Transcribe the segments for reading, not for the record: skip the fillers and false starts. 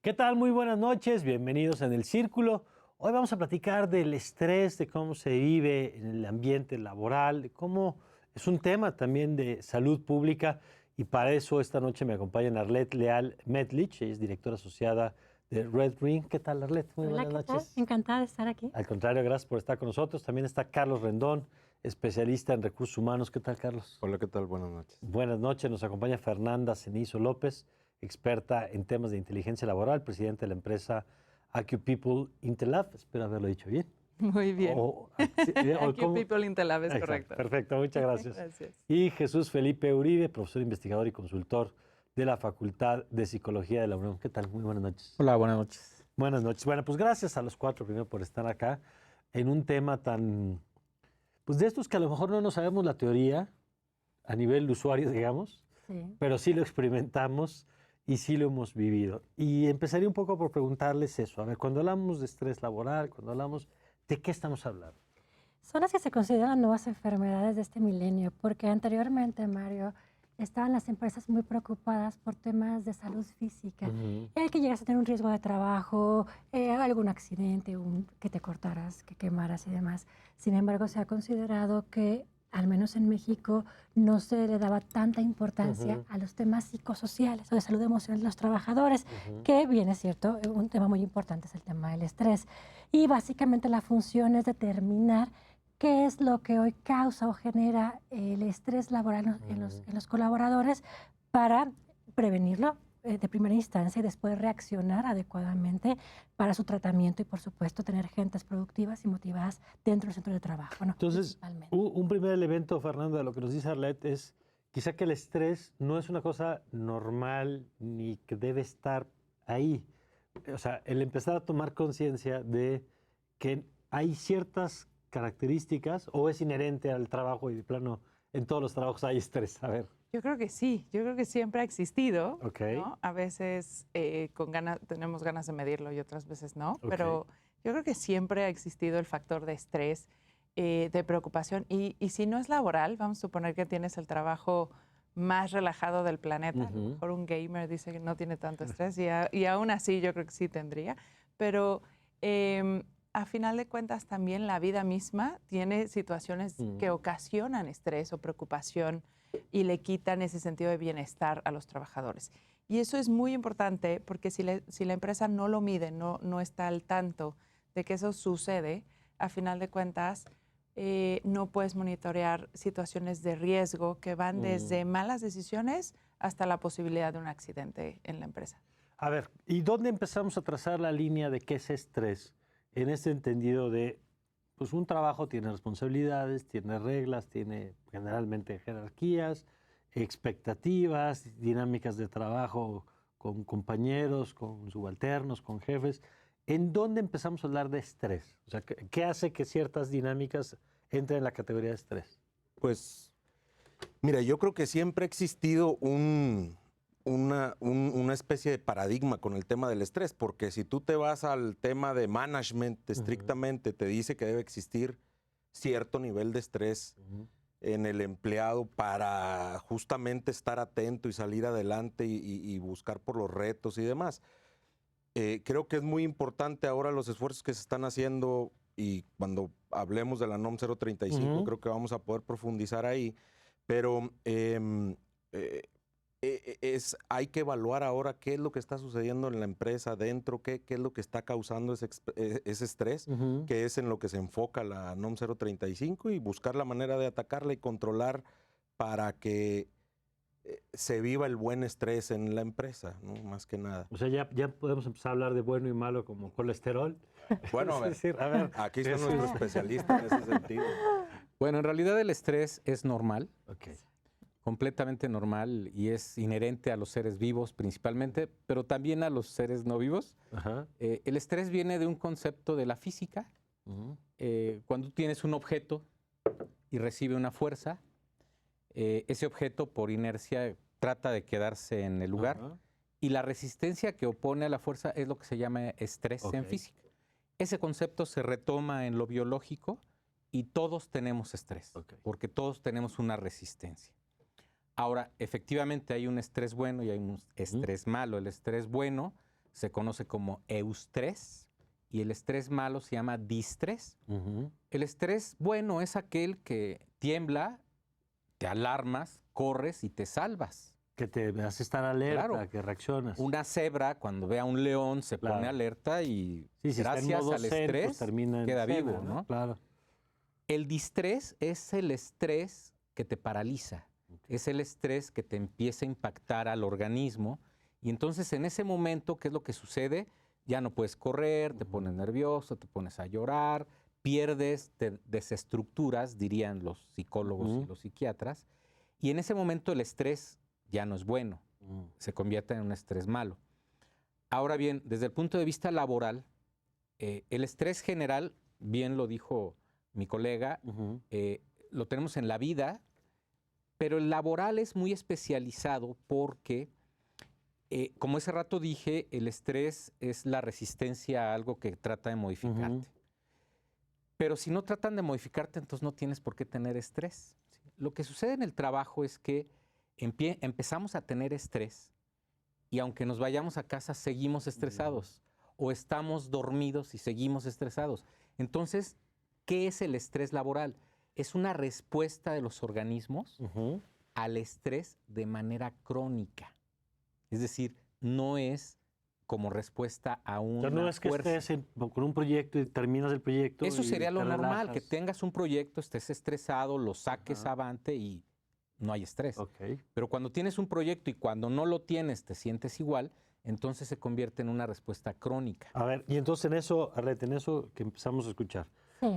¿Qué tal? Muy buenas noches, bienvenidos en El Círculo. Hoy vamos a platicar del estrés, de cómo se vive en el ambiente laboral, de cómo es un tema también de salud pública y para eso esta noche me acompaña Arlet Leal Metlich, ella es directora asociada de Red Ring. ¿Qué tal, Arlet? Muy Hola, buenas ¿qué tal? noches. Encantada de estar aquí. Al contrario, gracias por estar con nosotros. También está Carlos Rendón, especialista en recursos humanos. ¿Qué tal, Carlos? Hola, ¿qué tal? Buenas noches. Buenas noches, nos acompaña Fernanda Cenizo López, experta en temas de inteligencia laboral, presidenta de la empresa AcuPeople Intelab, espero haberlo dicho bien. Muy bien. Aquí ¿cómo? People Intelab es Exacto, correcto. perfecto, muchas gracias. Gracias. Y Jesús Felipe Uribe, profesor investigador y consultor de la Facultad de Psicología de la UNAM. ¿Qué tal? Muy buenas noches. Hola, buenas noches. Buenas noches. Bueno, pues gracias a los cuatro primero por estar acá en un tema tan, pues de estos que a lo mejor no nos sabemos la teoría a nivel de usuario, digamos, Sí. pero sí lo experimentamos y sí lo hemos vivido. Y empezaría un poco por preguntarles eso. A ver, cuando hablamos de estrés laboral, cuando hablamos, ¿de qué estamos hablando? Son las que se consideran nuevas enfermedades de este milenio, porque anteriormente, Mario, estaban las empresas muy preocupadas por temas de salud física. El que llegas a tener un riesgo de trabajo, algún accidente, que te cortaras, que quemaras y demás. Sin embargo, se ha considerado que, al menos en México, no se le daba tanta importancia a los temas psicosociales o de salud emocional de los trabajadores, que bien es cierto, un tema muy importante es el tema del estrés. Y básicamente la función es determinar qué es lo que hoy causa o genera el estrés laboral en los colaboradores para prevenirlo de primera instancia y después reaccionar adecuadamente para su tratamiento y, por supuesto, tener gentes productivas y motivadas dentro del centro de trabajo. Bueno, Entonces, un primer elemento, Fernando, de lo que nos dice Arlet es quizá que el estrés no es una cosa normal ni que debe estar ahí. O sea, el empezar a tomar conciencia de que hay ciertas características o es inherente al trabajo y de plano en todos los trabajos hay estrés. A ver. Yo creo que sí, yo creo que siempre ha existido, Ok. ¿no? A veces tenemos ganas de medirlo y otras veces no, Ok. pero yo creo que siempre ha existido el factor de estrés, de preocupación. Y si no es laboral, vamos a suponer que tienes el trabajo más relajado del planeta. A lo mejor un gamer dice que no tiene tanto estrés y aún así yo creo que sí tendría. Pero a final de cuentas también la vida misma tiene situaciones que ocasionan estrés o preocupación y le quitan ese sentido de bienestar a los trabajadores. Y eso es muy importante porque si la empresa no lo mide, no está al tanto de que eso sucede, a final de cuentas no puedes monitorear situaciones de riesgo que van desde malas decisiones hasta la posibilidad de un accidente en la empresa. A ver, ¿y dónde empezamos a trazar la línea de qué es estrés? En este entendido de, pues un trabajo tiene responsabilidades, tiene reglas, tiene generalmente jerarquías, expectativas, dinámicas de trabajo con compañeros, con subalternos, con jefes. ¿En dónde empezamos a hablar de estrés? O sea, ¿qué hace que ciertas dinámicas entren en la categoría de estrés? Pues, mira, yo creo que siempre ha existido una especie de paradigma con el tema del estrés, porque si tú te vas al tema de management estrictamente, te dice que debe existir cierto nivel de estrés en el empleado para justamente estar atento y salir adelante y buscar por los retos y demás. Creo que es muy importante ahora los esfuerzos que se están haciendo y cuando hablemos de la NOM 035 creo que vamos a poder profundizar ahí, pero hay que evaluar ahora qué es lo que está sucediendo en la empresa dentro, qué es lo que está causando ese estrés, que es en lo que se enfoca la NOM 035 y buscar la manera de atacarla y controlar para que se viva el buen estrés en la empresa, ¿no? Más que nada. O sea, ya podemos empezar a hablar de bueno y malo como colesterol. Bueno, Es decir, a ver, aquí está nuestro especialista en ese sentido. Bueno, en realidad el estrés es normal, Okay. completamente normal y es inherente a los seres vivos principalmente, pero también a los seres no vivos. Ajá. El estrés viene de un concepto de la física. Cuando tienes un objeto y recibe una fuerza, ese objeto por inercia trata de quedarse en el lugar y la resistencia que opone a la fuerza es lo que se llama estrés en física. Ese concepto se retoma en lo biológico y todos tenemos estrés, porque todos tenemos una resistencia. Ahora, efectivamente hay un estrés bueno y hay un estrés malo. El estrés bueno se conoce como eustrés y el estrés malo se llama distrés. El estrés bueno es aquel que tiembla, te alarmas, corres y te salvas. Que te hace estar alerta, Claro. que reaccionas. Una cebra cuando ve a un león se pone alerta y Sí, si está en gracias modo al zen, pues estrés termina en queda cebra, vivo, ¿no? Claro. El distrés es el estrés que te paraliza, es el estrés que te empieza a impactar al organismo y entonces en ese momento, ¿qué es lo que sucede? Ya no puedes correr, te pones nervioso, te pones a llorar, pierdes, te desestructuras, dirían los psicólogos y los psiquiatras, y en ese momento el estrés ya no es bueno, se convierte en un estrés malo. Ahora bien, desde el punto de vista laboral, el estrés general, bien lo dijo mi colega, lo tenemos en la vida, pero el laboral es muy especializado porque, como ese rato dije, el estrés es la resistencia a algo que trata de modificarte. Pero si no tratan de modificarte, entonces no tienes por qué tener estrés. Lo que sucede en el trabajo es que empezamos a tener estrés y aunque nos vayamos a casa, seguimos estresados o estamos dormidos y seguimos estresados. Entonces, ¿qué es el estrés laboral? Es una respuesta de los organismos al estrés de manera crónica. Es decir, no es como respuesta a una O sea, no es que fuerza. estés con un proyecto y terminas el proyecto. Eso y sería lo te normal, relajas. que tengas un proyecto, estés estresado, lo saques avante y no hay estrés. Pero cuando tienes un proyecto y cuando no lo tienes te sientes igual, entonces se convierte en una respuesta crónica. A ver, y entonces en eso, Arlette, en eso que empezamos a escuchar, Sí.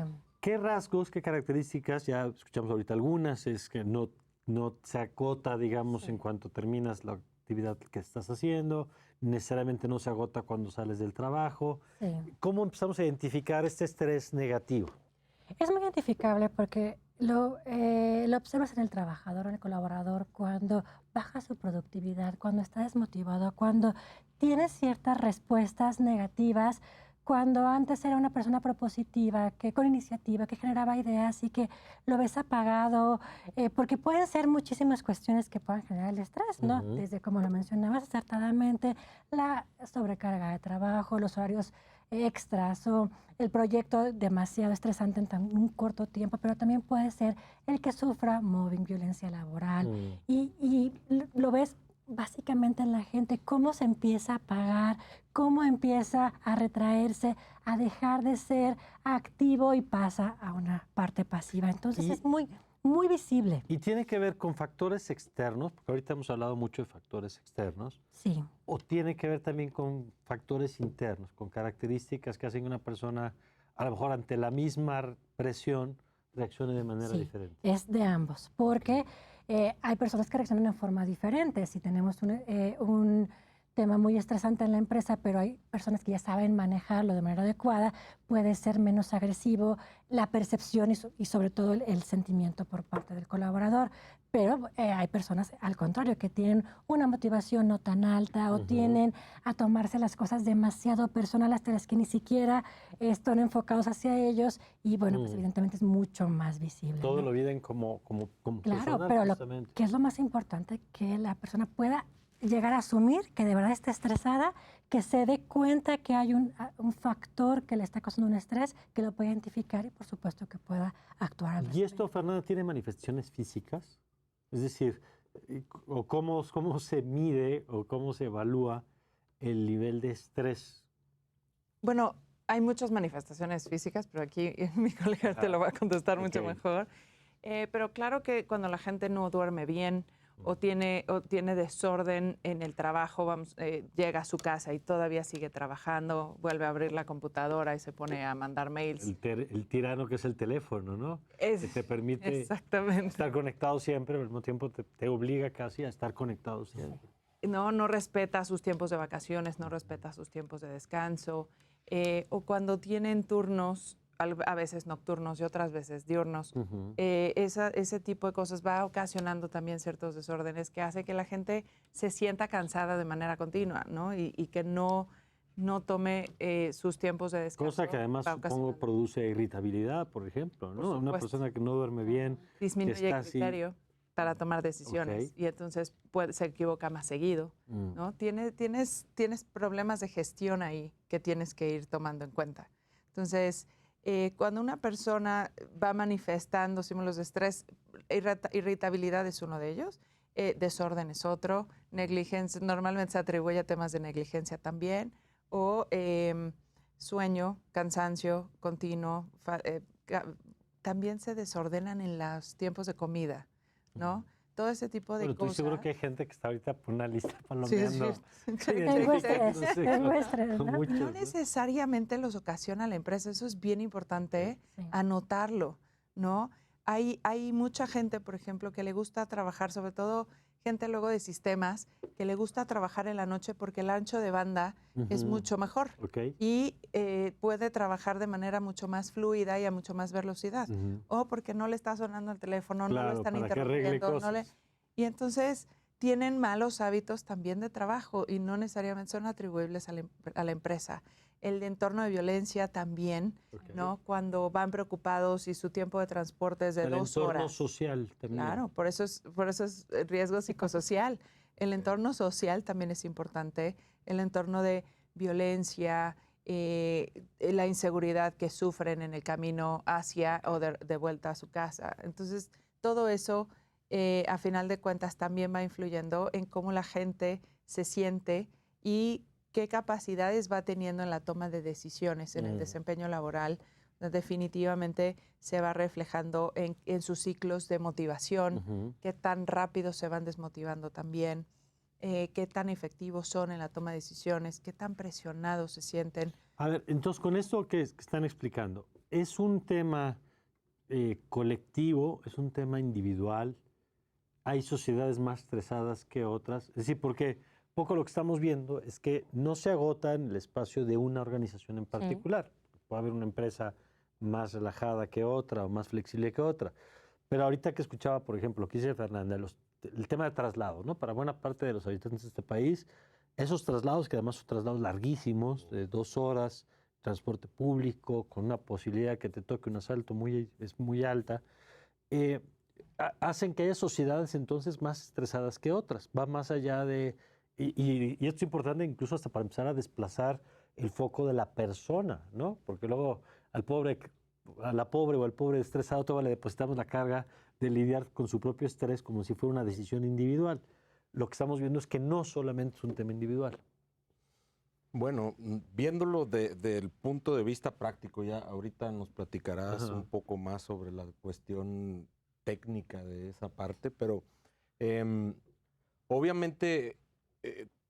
¿qué rasgos, qué características, ya escuchamos ahorita algunas, es que no se acota, digamos, en cuanto terminas la actividad que estás haciendo, necesariamente no se agota cuando sales del trabajo? Sí. ¿Cómo empezamos a identificar este estrés negativo? Es muy identificable porque lo observas en el trabajador, en el colaborador, cuando baja su productividad, cuando está desmotivado, cuando tiene ciertas respuestas negativas, cuando antes era una persona propositiva, que con iniciativa, que generaba ideas y que lo ves apagado, porque pueden ser muchísimas cuestiones que puedan generar el estrés, ¿no? Desde, como lo mencionabas acertadamente, la sobrecarga de trabajo, los horarios extras o el proyecto demasiado estresante en un corto tiempo, pero también puede ser el que sufra mobbing, violencia laboral. Y lo ves básicamente en la gente, cómo se empieza a apagar, cómo empieza a retraerse, a dejar de ser activo y pasa a una parte pasiva. Entonces es muy, muy visible. ¿Y tiene que ver con factores externos? Porque ahorita hemos hablado mucho de factores externos. Sí. ¿O tiene que ver también con factores internos, con características que hacen que una persona, a lo mejor ante la misma presión, reaccione de manera diferente? Es de ambos, porque hay personas que reaccionan de forma diferente. Si tenemos un tema muy estresante en la empresa, pero hay personas que ya saben manejarlo de manera adecuada, puede ser menos agresivo la percepción y sobre todo el sentimiento por parte del colaborador. Pero hay personas, al contrario, que tienen una motivación no tan alta o tienden a tomarse las cosas demasiado personal hasta las que ni siquiera están enfocados hacia ellos y, bueno, pues evidentemente es mucho más visible. Todo ¿no? lo viven como Claro, personal, pero justamente. que es lo más importante, que la persona pueda llegar a asumir que de verdad está estresada, que se dé cuenta que hay un factor que le está causando un estrés, que lo pueda identificar y por supuesto que pueda actuar al ¿Y esto, Fernanda, tiene manifestaciones físicas? Es decir, o cómo se mide o cómo se evalúa el nivel de estrés. Bueno, hay muchas manifestaciones físicas, pero aquí mi colega te lo va a contestar mucho mejor. Pero claro que cuando la gente no duerme bien o tiene desorden en el trabajo, llega a su casa y todavía sigue trabajando, vuelve a abrir la computadora y se pone a mandar mails. El tirano que es el teléfono, ¿no? Que te permite estar conectado siempre, pero al mismo tiempo te obliga casi a estar conectado siempre. No respeta sus tiempos de vacaciones, no respeta sus tiempos de descanso. O cuando tienen turnos, a veces nocturnos y otras veces diurnos, ese tipo de cosas va ocasionando también ciertos desórdenes que hace que la gente se sienta cansada de manera continua, ¿no? Y que no tome sus tiempos de descanso. Cosa que además supongo produce irritabilidad, por ejemplo, ¿no? Una persona que no duerme bien, disminuye que está el criterio. así, para tomar decisiones. Ok. Y entonces se equivoca más seguido, ¿no? Tienes problemas de gestión ahí que tienes que ir tomando en cuenta. Entonces, cuando una persona va manifestando símbolos de estrés, irritabilidad es uno de ellos, desorden es otro, negligencia, normalmente se atribuye a temas de negligencia también, o sueño, cansancio continuo, también se desordenan en los tiempos de comida, ¿no? Todo ese tipo de Bueno, cosas. estoy seguro que hay gente que está ahorita por una lista palomeando. Tengo estrés, ¿no? No necesariamente los ocasiona la empresa, eso es bien importante anotarlo, ¿no? Hay mucha gente, por ejemplo, que le gusta trabajar, sobre todo gente luego de sistemas, que le gusta trabajar en la noche porque el ancho de banda es mucho mejor y puede trabajar de manera mucho más fluida y a mucho más velocidad. O porque no le está sonando el teléfono, no lo están interrumpiendo. Y entonces tienen malos hábitos también de trabajo y no necesariamente son atribuibles a la empresa. El entorno de violencia también, ¿no? Cuando van preocupados y su tiempo de transporte es de 2 horas. El entorno social también. Claro, por eso es riesgo psicosocial. El entorno social también es importante. El entorno de violencia, la inseguridad que sufren en el camino hacia o de vuelta a su casa. Entonces, todo eso, a final de cuentas, también va influyendo en cómo la gente se siente y qué capacidades va teniendo en la toma de decisiones, en el desempeño laboral. Definitivamente se va reflejando en sus ciclos de motivación, qué tan rápido se van desmotivando también, qué tan efectivos son en la toma de decisiones, qué tan presionados se sienten. A ver, entonces con esto que están explicando, ¿es un tema colectivo, es un tema individual? ¿Hay sociedades más estresadas que otras? Es decir, porque poco lo que estamos viendo es que no se agota en el espacio de una organización en particular. Puede haber una empresa más relajada que otra o más flexible que otra. Pero ahorita que escuchaba, por ejemplo, lo que dice Fernanda, el tema de traslado, ¿no? Para buena parte de los habitantes de este país, esos traslados, que además son traslados larguísimos, de 2 horas, transporte público, con una posibilidad que te toque un asalto es muy alta, hacen que haya sociedades entonces más estresadas que otras. Va más allá de... Y esto es importante incluso hasta para empezar a desplazar el foco de la persona, ¿no? Porque luego a la pobre o al pobre estresado todavía le depositamos la carga de lidiar con su propio estrés como si fuera una decisión individual. Lo que estamos viendo es que no solamente es un tema individual. Bueno, viéndolo desde el punto de vista práctico, ya ahorita nos platicarás un poco más sobre la cuestión técnica de esa parte, pero obviamente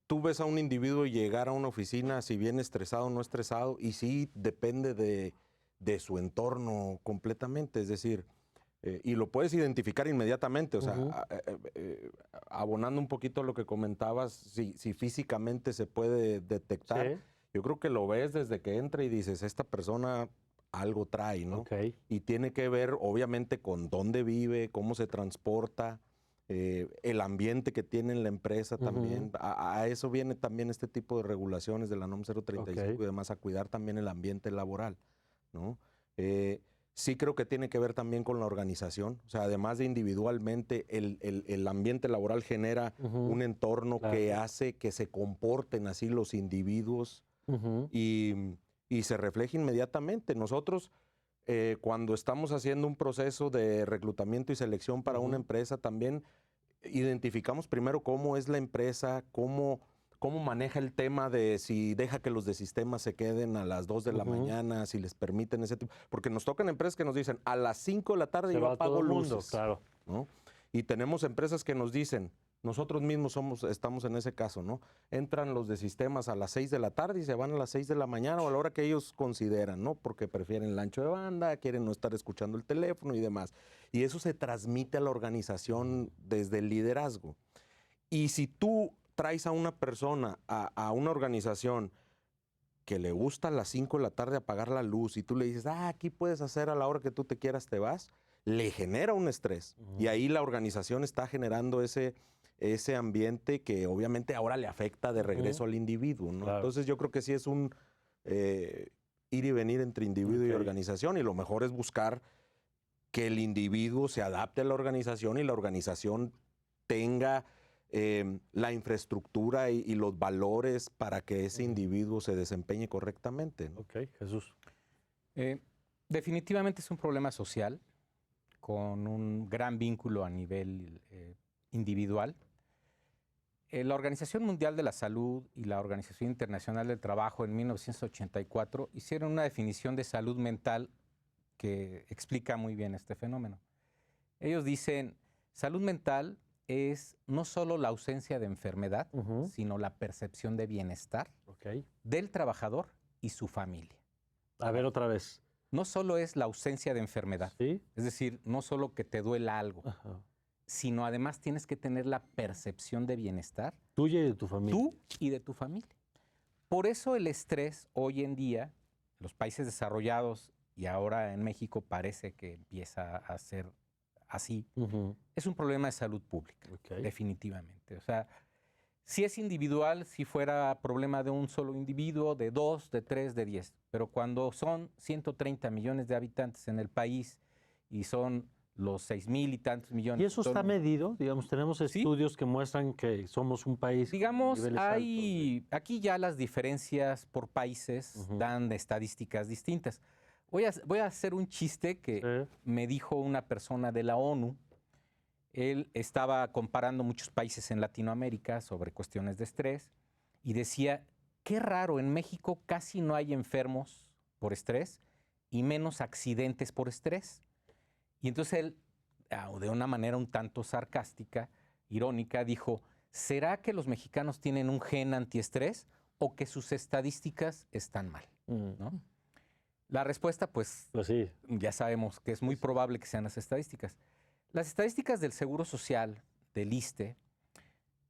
tú ves a un individuo llegar a una oficina, si bien estresado o no estresado, y sí depende de su entorno completamente, es decir, y lo puedes identificar inmediatamente, o sea, abonando un poquito lo que comentabas, si físicamente se puede detectar, yo creo que lo ves desde que entra y dices, esta persona algo trae, ¿no? Y tiene que ver, obviamente, con dónde vive, cómo se transporta, el ambiente que tiene en la empresa también. A eso viene también este tipo de regulaciones de la NOM 035 y demás, a cuidar también el ambiente laboral, ¿no? Sí creo que tiene que ver también con la organización, o sea, además de individualmente, el ambiente laboral genera un entorno que hace que se comporten así los individuos y se refleja inmediatamente. Nosotros, cuando estamos haciendo un proceso de reclutamiento y selección para una empresa, también identificamos primero cómo es la empresa, cómo maneja el tema de si deja que los de sistemas se queden a las 2 de la mañana, si les permiten ese tipo. Porque nos tocan empresas que nos dicen, a las 5 de la tarde yo apago luces. Claro. ¿No? Y tenemos empresas que nos dicen, nosotros mismos estamos en ese caso, ¿no? Entran los de sistemas a las 6 de la tarde y se van a las 6 de la mañana o a la hora que ellos consideran, ¿no? Porque prefieren el ancho de banda, quieren no estar escuchando el teléfono y demás. Y eso se transmite a la organización desde el liderazgo. Y si tú traes a una persona, a una organización que le gusta a las 5 de la tarde apagar la luz y tú le dices, aquí puedes hacer a la hora que tú te quieras, te vas, le genera un estrés. Y ahí la organización está generando ese ambiente que obviamente ahora le afecta de regreso al individuo, ¿no? Claro. Entonces yo creo que sí es un ir y venir entre individuo y organización, y lo mejor es buscar que el individuo se adapte a la organización y la organización tenga la infraestructura y los valores para que ese individuo se desempeñe correctamente, ¿no? Ok, Jesús. Definitivamente es un problema social con un gran vínculo a nivel individual. La Organización Mundial de la Salud y la Organización Internacional del Trabajo en 1984 hicieron una definición de salud mental que explica muy bien este fenómeno. Ellos dicen, salud mental es no solo la ausencia de enfermedad, sino la percepción de bienestar del trabajador y su familia. A ver, otra vez. No solo es la ausencia de enfermedad, ¿Sí? es decir, no solo que te duela algo, sino además tienes que tener la percepción de bienestar. Tuya y de tu familia. Tú y de tu familia. Por eso el estrés hoy en día, en los países desarrollados y ahora en México parece que empieza a ser así, es un problema de salud pública, definitivamente. O sea, si es individual, si fuera problema de un solo individuo, de 2, de 3, de 10, pero cuando son 130 millones de habitantes en el país y son los 6,000 y tantos millones. ¿Y eso está medido? Digamos, tenemos estudios que muestran que somos un país. Digamos, con hay aquí ya las diferencias por países dan estadísticas distintas. Voy a hacer un chiste que me dijo una persona de la ONU. Él estaba comparando muchos países en Latinoamérica sobre cuestiones de estrés y decía, qué raro, en México casi no hay enfermos por estrés y menos accidentes por estrés. Y entonces él, de una manera un tanto sarcástica, irónica, dijo, ¿será que los mexicanos tienen un gen antiestrés o que sus estadísticas están mal? ¿No? La respuesta, pues sí, ya sabemos que es muy probable que sean las estadísticas. Las estadísticas del Seguro Social, del ISSSTE,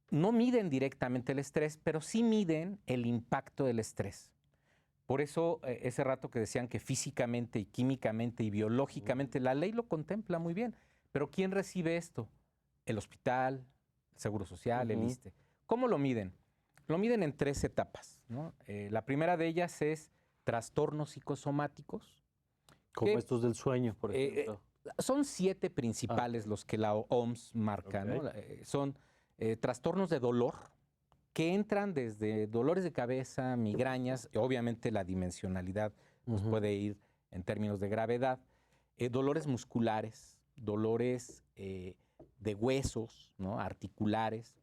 no miden directamente el estrés, pero sí miden el impacto del estrés. Por eso, ese rato que decían que físicamente y químicamente y biológicamente, la ley lo contempla muy bien. Pero ¿quién recibe esto? El hospital, el Seguro Social, el ISSSTE. ¿Cómo lo miden? Lo miden en 3 etapas, ¿no? La primera de ellas es trastornos psicosomáticos. Como estos del sueño, por ejemplo. Son 7 principales los que la OMS marca, ¿no? Son trastornos de dolor, que entran desde dolores de cabeza, migrañas, obviamente la dimensionalidad nos puede ir en términos de gravedad, dolores musculares, dolores de huesos, ¿no? Articulares.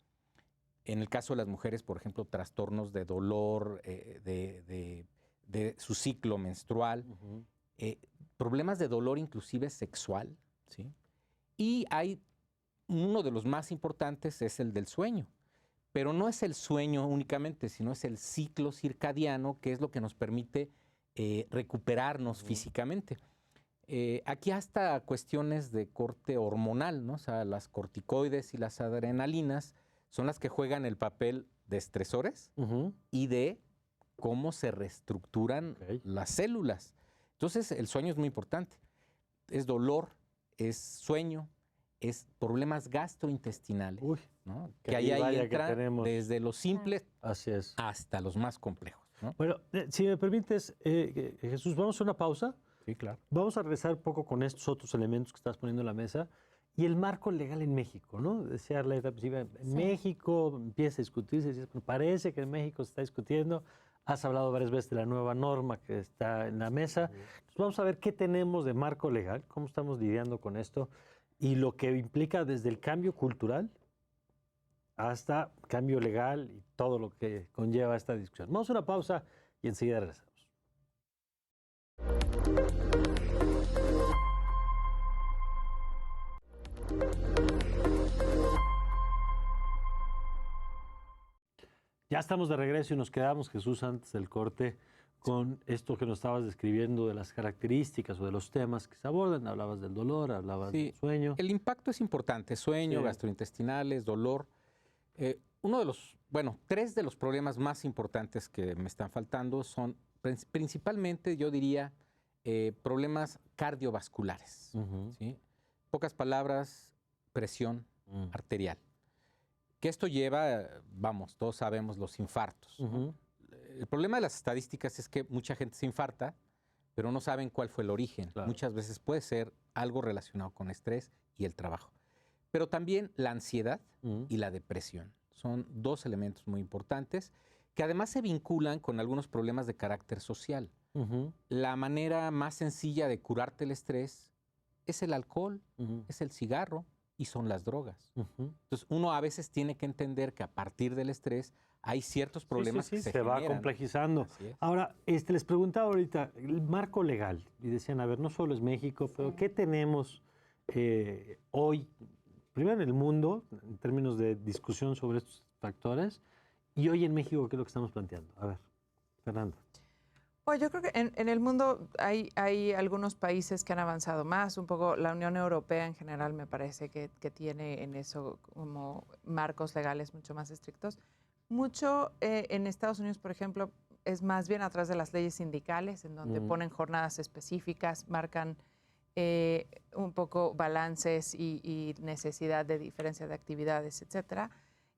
En el caso de las mujeres, por ejemplo, trastornos de dolor de su ciclo menstrual, problemas de dolor inclusive sexual, ¿sí? Y hay uno de los más importantes es el del sueño. Pero no es el sueño únicamente, sino es el ciclo circadiano, que es lo que nos permite recuperarnos físicamente. Aquí hasta cuestiones de corte hormonal, ¿no? O sea, las corticoides y las adrenalinas son las que juegan el papel de estresores y de cómo se reestructuran las células. Entonces, el sueño es muy importante. Es dolor, es sueño, es problemas gastrointestinales, ¿no? Que ahí entran desde los simples hasta los más complejos, ¿no? Bueno, si me permites, Jesús, vamos a una pausa. Sí, claro. Vamos a regresar un poco con estos otros elementos que estás poniendo en la mesa y el marco legal en México, ¿no? Decía Arleta, pues, en México empieza a discutirse, parece que en México se está discutiendo. Has hablado varias veces de la nueva norma que está en la mesa. Entonces, vamos a ver qué tenemos de marco legal, cómo estamos lidiando con esto y lo que implica desde el cambio cultural hasta cambio legal y todo lo que conlleva esta discusión. Vamos a una pausa y enseguida regresamos. Ya estamos de regreso y nos quedamos, Jesús, antes del corte, con esto que nos estabas describiendo de las características o de los temas que se abordan. Hablabas del dolor, hablabas del sueño. El impacto es importante, sueño, gastrointestinales, dolor. Uno de los, 3 de los problemas más importantes que me están faltando son principalmente, yo diría, problemas cardiovasculares. ¿Sí? Pocas palabras, presión arterial. Que esto lleva, todos sabemos, los infartos, ¿no? El problema de las estadísticas es que mucha gente se infarta, pero no saben cuál fue el origen. Claro. Muchas veces puede ser algo relacionado con estrés y el trabajo. Pero también la ansiedad y la depresión. Son dos elementos muy importantes que además se vinculan con algunos problemas de carácter social. La manera más sencilla de curarte el estrés es el alcohol, es el cigarro y son las drogas. Entonces, uno a veces tiene que entender que a partir del estrés hay ciertos problemas que se va generan. complejizando. Así es. Ahora, les preguntaba ahorita, el marco legal, y decían, a ver, no solo es México, pero ¿qué tenemos hoy, primero en el mundo, en términos de discusión sobre estos factores, y hoy en México, qué es lo que estamos planteando? A ver, Fernando. Pues yo creo que en el mundo hay algunos países que han avanzado más, un poco la Unión Europea en general me parece que tiene en eso como marcos legales mucho más estrictos. Mucho en Estados Unidos, por ejemplo, es más bien a través de las leyes sindicales, en donde ponen jornadas específicas, marcan un poco balances y necesidad de diferencia de actividades, etcétera.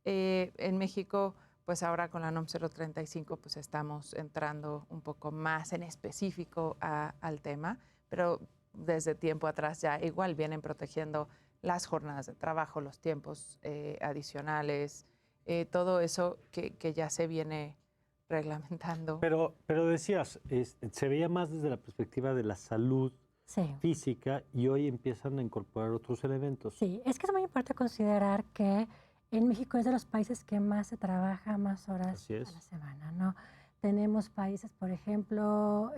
En México, pues ahora con la NOM 035, pues estamos entrando un poco más en específico al tema, pero desde tiempo atrás ya igual vienen protegiendo las jornadas de trabajo, los tiempos adicionales, todo eso que ya se viene reglamentando. Pero decías, se veía más desde la perspectiva de la salud física y hoy empiezan a incorporar otros elementos. Sí, es que es muy importante considerar que en México es de los países que más se trabaja más horas a la semana, ¿no? Tenemos países, por ejemplo,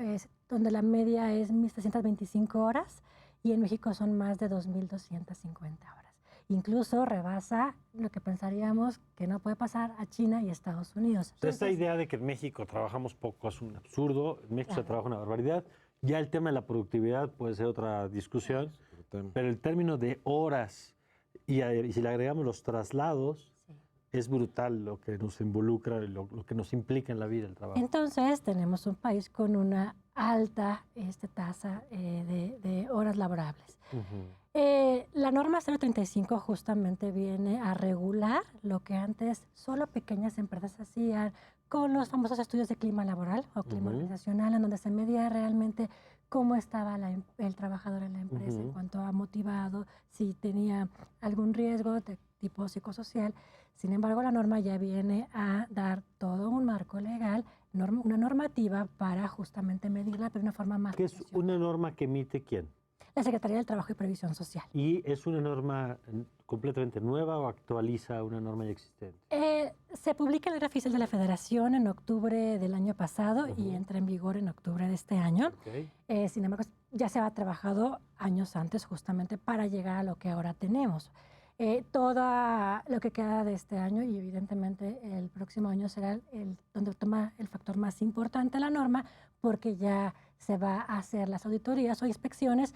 donde la media es 1.325 horas y en México son más de 2.250 horas. Incluso rebasa lo que pensaríamos que no puede pasar a China y Estados Unidos. Entonces, esta idea de que en México trabajamos poco es un absurdo, en México se trabaja una barbaridad. Ya el tema de la productividad puede ser otra discusión, pero el término de horas y si le agregamos los traslados, es brutal lo que nos involucra, lo que nos implica en la vida el trabajo. Entonces, tenemos un país con una alta tasa de horas laborables. La norma 035 justamente viene a regular lo que antes solo pequeñas empresas hacían con los famosos estudios de clima laboral o clima organizacional, en donde se medía realmente cómo estaba el trabajador en la empresa en cuanto a motivado, si tenía algún riesgo de tipo psicosocial. Sin embargo, la norma ya viene a dar todo un marco legal, una normativa para justamente medirla, pero de una forma más ¿Qué es una norma que emite quién? La Secretaría del Trabajo y Previsión Social. ¿Y es una norma completamente nueva o actualiza una norma ya existente? Se publica en el Oficial de la Federación en octubre del año pasado y entra en vigor en octubre de este año. Sin embargo, ya se ha trabajado años antes justamente para llegar a lo que ahora tenemos. Todo lo que queda de este año y evidentemente el próximo año será donde toma el factor más importante la norma, porque ya se va a hacer las auditorías o inspecciones.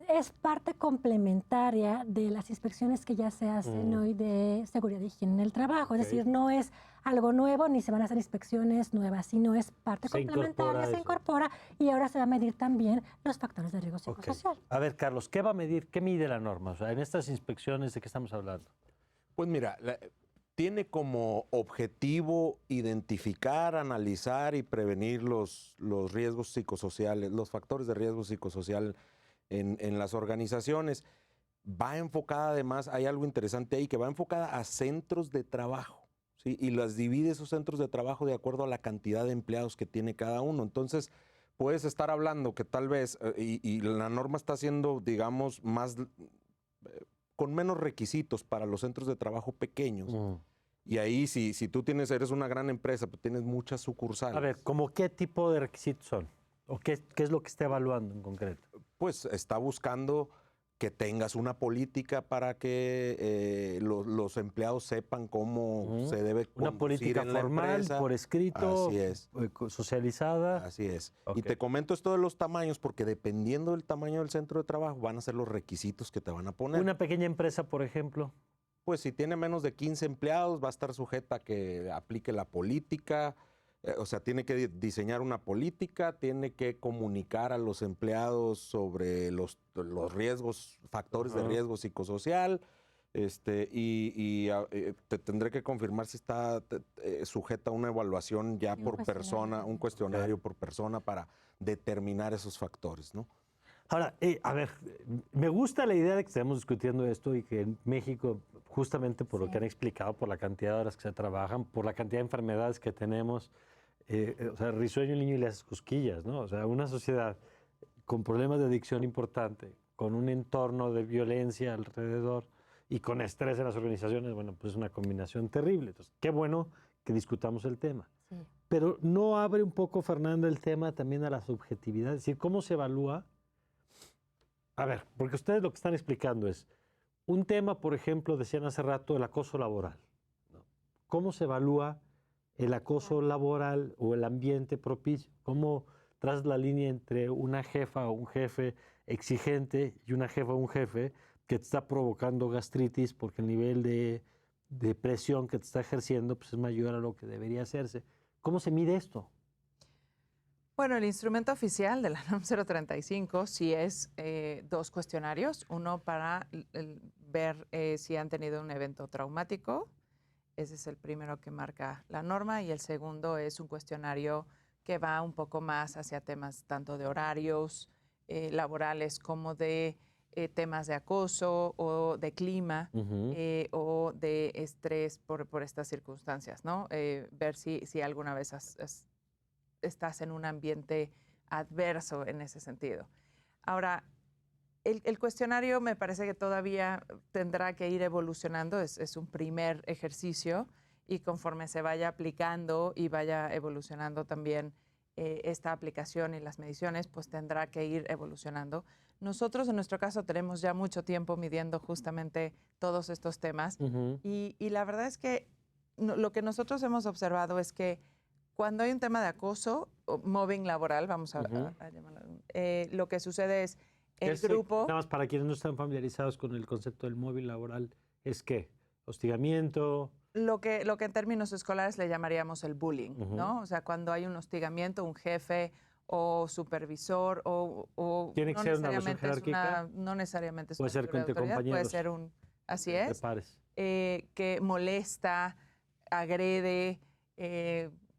Es parte complementaria de las inspecciones que ya se hacen hoy de seguridad y higiene en el trabajo. Es decir, no es algo nuevo ni se van a hacer inspecciones nuevas, sino es parte complementaria, se incorpora y ahora se va a medir también los factores de riesgo psicosocial. A ver, Carlos, ¿qué va a medir? ¿Qué mide la norma? O sea, en estas inspecciones, ¿de qué estamos hablando? Pues mira, tiene como objetivo identificar, analizar y prevenir los riesgos psicosociales, los factores de riesgo psicosocial en las organizaciones. Va enfocada además, hay algo interesante ahí, que va enfocada a centros de trabajo, ¿sí? Y las divide esos centros de trabajo de acuerdo a la cantidad de empleados que tiene cada uno. Entonces, puedes estar hablando que tal vez, y la norma está haciendo, digamos, más, con menos requisitos para los centros de trabajo pequeños. Y ahí, si tú eres una gran empresa, pues tienes muchas sucursales. A ver, ¿cómo qué tipo de requisitos son? ¿O qué es lo que está evaluando en concreto? Pues está buscando que tengas una política para que los empleados sepan cómo se debe conducir una política en la formal, empresa. por escrito, Así es. Socializada. Así es. Y te comento esto de los tamaños porque dependiendo del tamaño del centro de trabajo van a ser los requisitos que te van a poner. Una pequeña empresa, por ejemplo. Pues si tiene menos de 15 empleados va a estar sujeta a que aplique la política. O sea, tiene que diseñar una política, tiene que comunicar a los empleados sobre los riesgos, factores de riesgo psicosocial, Te tendré que confirmar si está sujeta a una evaluación ya por persona, un cuestionario por persona para determinar esos factores, ¿no? Ahora, a ver, me gusta la idea de que estemos discutiendo esto y que en México, justamente por lo que han explicado, por la cantidad de horas que se trabajan, por la cantidad de enfermedades que tenemos, o sea, risueño el niño y las cosquillas, ¿no? O sea, una sociedad con problemas de adicción importante, con un entorno de violencia alrededor y con estrés en las organizaciones, bueno, pues es una combinación terrible. Entonces, qué bueno que discutamos el tema. Sí. Pero ¿no abre un poco, Fernanda, el tema también a la subjetividad? Es decir, ¿cómo se evalúa? A ver, porque ustedes lo que están explicando es un tema, por ejemplo, decían hace rato, el acoso laboral, ¿no? ¿Cómo se evalúa el acoso laboral o el ambiente propicio? ¿Cómo tras la línea entre una jefa o un jefe exigente y una jefa o un jefe que te está provocando gastritis porque el nivel de presión que te está ejerciendo pues, es mayor a lo que debería hacerse? ¿Cómo se mide esto? Bueno, el instrumento oficial de la NOM 035 sí es 2 cuestionarios. Uno para ver si han tenido un evento traumático. Ese es el primero que marca la norma. Y el segundo es un cuestionario que va un poco más hacia temas tanto de horarios laborales como de temas de acoso o de clima o de estrés por estas circunstancias, ¿no? Ver si alguna vez estás en un ambiente adverso en ese sentido. Ahora, el cuestionario me parece que todavía tendrá que ir evolucionando, es un primer ejercicio y conforme se vaya aplicando y vaya evolucionando también esta aplicación y las mediciones, pues tendrá que ir evolucionando. Nosotros en nuestro caso tenemos ya mucho tiempo midiendo justamente todos estos temas y la verdad es que lo que nosotros hemos observado es que cuando hay un tema de acoso o mobbing laboral, vamos a llamarlo, lo que sucede es el grupo... Nada más para quienes no están familiarizados con el concepto del mobbing laboral, ¿es qué? ¿Hostigamiento? Lo que en términos escolares le llamaríamos el bullying, ¿no? O sea, cuando hay un hostigamiento, un jefe o supervisor o ¿Tiene que no ser una relación necesariamente jerárquica? no necesariamente es Puede una ser figura de entre autoridad, puede compañeros. ser un... Así De es. pares. Que molesta, agrede...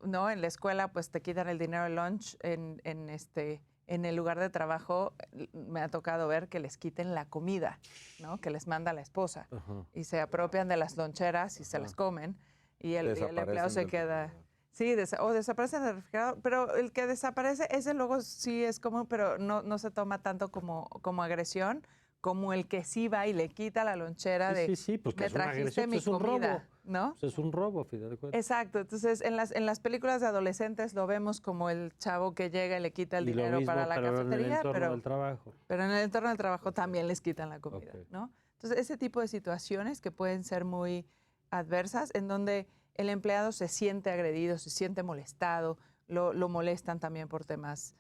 ¿no? En la escuela, pues te quitan el dinero de lunch. En el lugar de trabajo me ha tocado ver que les quiten la comida, ¿no? Que les manda la esposa. Y se apropian de las loncheras y se las comen. Y el empleado se queda... Sí, o desaparecen del refrigerador. Pero el que desaparece, ese luego sí es común, pero no se toma tanto como agresión, como el que sí va y le quita la lonchera Sí, pues que me es una trajiste agresión, mi pues es un comida, robo. ¿no? Pues es un robo, a final de cuentas. Exacto. Entonces, en las películas de adolescentes lo vemos como el chavo que llega y le quita el Y lo dinero mismo, para la pero cafetería, en el entorno del trabajo. pero en el entorno del trabajo también les quitan la comida, ¿no? Entonces, ese tipo de situaciones que pueden ser muy adversas, en donde el empleado se siente agredido, se siente molestado, lo molestan también por temas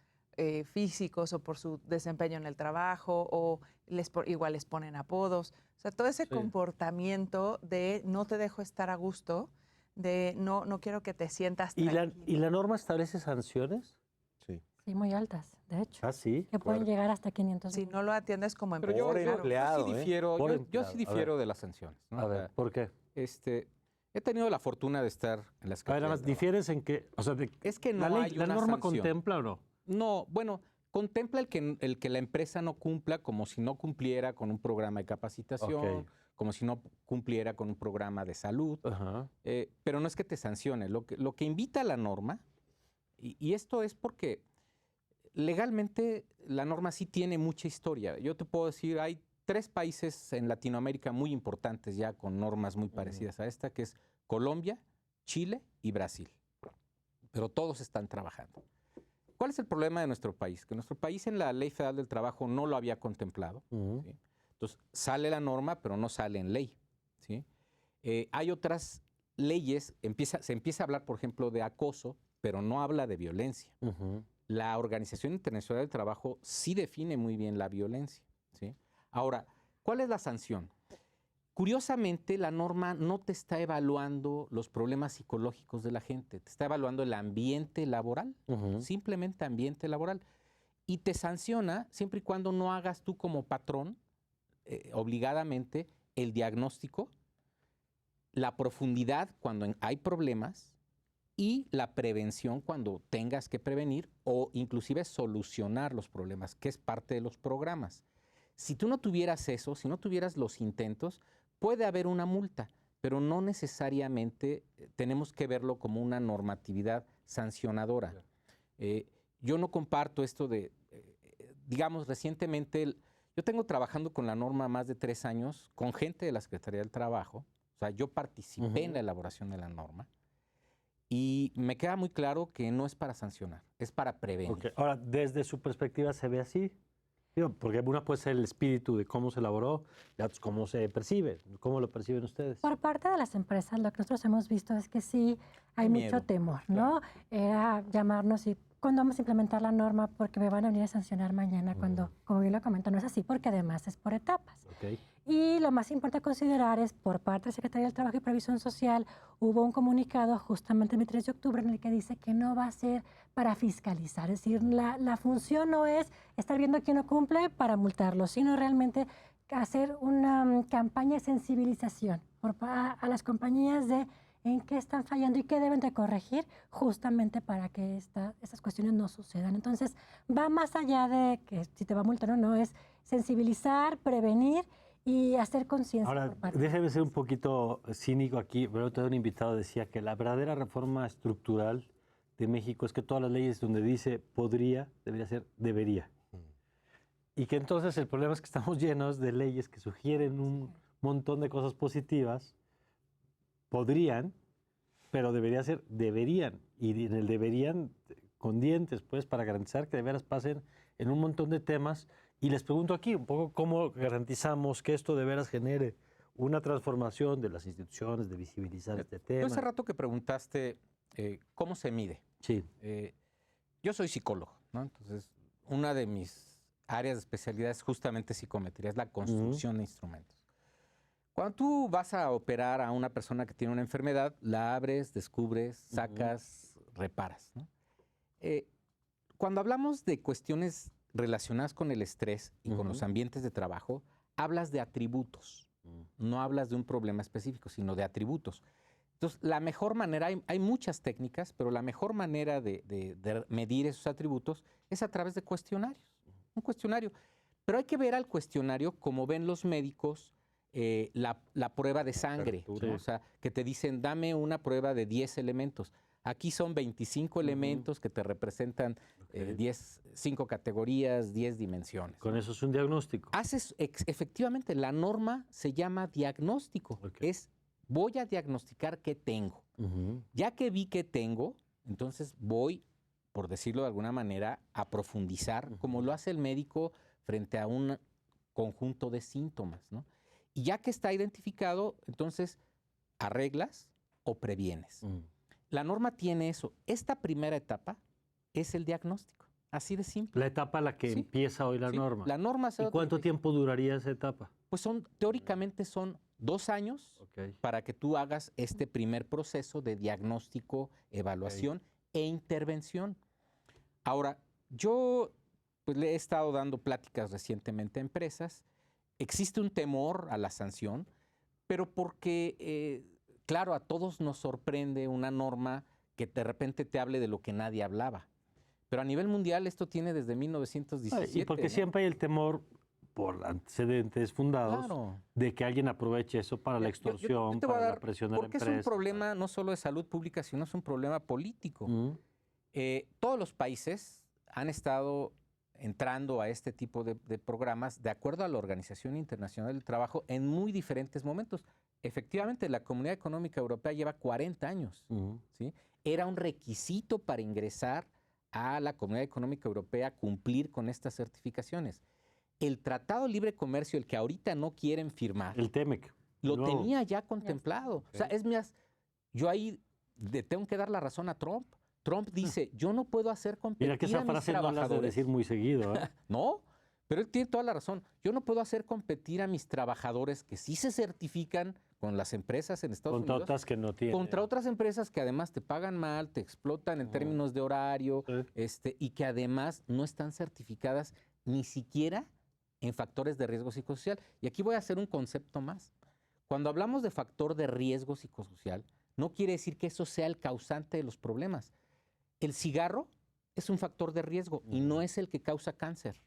físicos o por su desempeño en el trabajo, o igual les ponen apodos. O sea, todo ese comportamiento de no te dejo estar a gusto, de no quiero que te sientas tranquilo. ¿Y la norma establece sanciones? Sí. Sí, muy altas, de hecho. Ah, sí. Que pueden llegar hasta 500. Si no lo atiendes como Pero empleado. yo sí difiero de las sanciones, ¿no? A ver, ¿por qué? He tenido la fortuna de estar en las A ver, nada más, ¿difieres en qué? O sea, es que no ¿la hay norma sanción. contempla o no? No, bueno, contempla el que la empresa no cumpla como si no cumpliera con un programa de capacitación, como si no cumpliera con un programa de salud, pero no es que te sancione. Lo que invita a la norma, y esto es porque legalmente la norma sí tiene mucha historia. Yo te puedo decir, hay 3 países en Latinoamérica muy importantes ya con normas muy parecidas a esta, que es Colombia, Chile y Brasil. Pero todos están trabajando. ¿Cuál es el problema de nuestro país? Que nuestro país en la Ley Federal del Trabajo no lo había contemplado. ¿Sí? Entonces, sale la norma, pero no sale en ley. ¿Sí? Hay otras leyes, se empieza a hablar, por ejemplo, de acoso, pero no habla de violencia. La Organización Internacional del Trabajo sí define muy bien la violencia. ¿Sí? Ahora, ¿cuál es la sanción? Curiosamente, la norma no te está evaluando los problemas psicológicos de la gente, te está evaluando el ambiente laboral, simplemente ambiente laboral. Y te sanciona siempre y cuando no hagas tú como patrón, obligadamente, el diagnóstico, la profundidad cuando hay problemas y la prevención cuando tengas que prevenir o inclusive solucionar los problemas, que es parte de los programas. Si tú no tuvieras eso, si no tuvieras los intentos, puede haber una multa, pero no necesariamente tenemos que verlo como una normatividad sancionadora. Yo no comparto esto de, digamos, recientemente, yo tengo trabajando con la norma más de 3 años, con gente de la Secretaría del Trabajo, o sea, yo participé en la elaboración de la norma, y me queda muy claro que no es para sancionar, es para prevenir. Okay. Ahora, desde su perspectiva, ¿se ve así? Digo, porque una puede ser el espíritu de cómo se elaboró, y otros cómo se percibe. ¿Cómo lo perciben ustedes? Por parte de las empresas, lo que nosotros hemos visto es que sí hay mucho temor, ¿no? Era llamarnos y cuando vamos a implementar la norma porque me van a venir a sancionar mañana, cuando, como bien lo comenta, no es así, porque además es por etapas. Okay. Y lo más importante a considerar es, por parte de la Secretaría del Trabajo y Previsión Social, hubo un comunicado justamente el 3 de octubre en el que dice que no va a ser para fiscalizar. Es decir, la función no es estar viendo quién no cumple para multarlo, sino realmente hacer una campaña de sensibilización a las compañías de en qué están fallando y qué deben de corregir justamente para que estas cuestiones no sucedan. Entonces, va más allá de que si te va a multar o no, es sensibilizar, prevenir y hacer conciencia. Ahora, déjeme ser un poquito cínico aquí, pero todo un invitado decía que la verdadera reforma estructural de México es que todas las leyes donde dice podría, debería ser debería. Y que entonces el problema es que estamos llenos de leyes que sugieren un montón de cosas positivas, podrían, pero debería ser deberían. Y en el deberían con dientes, pues, para garantizar que de veras pasen en un montón de temas. Y les pregunto aquí un poco cómo garantizamos que esto de veras genere una transformación de las instituciones, de visibilizar este tema. Hace rato que preguntaste cómo se mide. Sí. Yo soy psicólogo, ¿no? Entonces, una de mis áreas de especialidad es justamente psicometría, es la construcción de instrumentos. Cuando tú vas a operar a una persona que tiene una enfermedad, la abres, descubres, sacas, reparas, ¿no? Cuando hablamos de cuestiones relacionadas con el estrés y con los ambientes de trabajo, hablas de atributos. No hablas de un problema específico, sino de atributos. Entonces, la mejor manera, hay muchas técnicas, pero la mejor manera de medir esos atributos es a través de cuestionarios. Un cuestionario. Pero hay que ver al cuestionario como ven los médicos la prueba de sangre, ¿no? O sea, que te dicen, dame una prueba de 10 elementos. Aquí son 25 elementos que te representan 5 categorías, 10 dimensiones. Con eso es un diagnóstico. Efectivamente, la norma se llama diagnóstico. Es, voy a diagnosticar qué tengo. Ya que vi qué tengo, entonces voy, por decirlo de alguna manera, a profundizar, como lo hace el médico frente a un conjunto de síntomas, ¿no? Y ya que está identificado, entonces arreglas o previenes. La norma tiene eso. Esta primera etapa es el diagnóstico. Así de simple. La etapa a la que empieza hoy la norma. La norma ¿Y cuánto tiempo duraría esa etapa? Pues teóricamente son 2 años para que tú hagas este primer proceso de diagnóstico, evaluación e intervención. Ahora, yo pues, le he estado dando pláticas recientemente a empresas. Existe un temor a la sanción, pero porque... claro, a todos nos sorprende una norma que de repente te hable de lo que nadie hablaba. Pero a nivel mundial esto tiene desde 1917. Y porque ¿no? siempre hay el temor, por antecedentes fundados, de que alguien aproveche eso para la extorsión, para la presión de la empresa. Porque es un problema no solo de salud pública, sino es un problema político. Todos los países han estado entrando a este tipo de programas de acuerdo a la Organización Internacional del Trabajo en muy diferentes momentos. Efectivamente, la Comunidad Económica Europea lleva 40 años. ¿Sí? Era un requisito para ingresar a la Comunidad Económica Europea cumplir con estas certificaciones. El Tratado de Libre Comercio, el que ahorita no quieren firmar, el TEMEC, lo tenía ya contemplado. O sea, es más, yo ahí le tengo que dar la razón a Trump. Trump dice, yo no puedo hacer competir a mis trabajadores. Mira que esa frase no la has de decir muy seguido. No, pero él tiene toda la razón. Yo no puedo hacer competir a mis trabajadores que sí se certifican con las empresas en Estados Unidos. Contra otras que no tienen. Contra otras empresas que además te pagan mal, te explotan en términos de horario, y que además no están certificadas ni siquiera en factores de riesgo psicosocial. Y aquí voy a hacer un concepto más. Cuando hablamos de factor de riesgo psicosocial, no quiere decir que eso sea el causante de los problemas. El cigarro es un factor de riesgo y no es el que causa cáncer.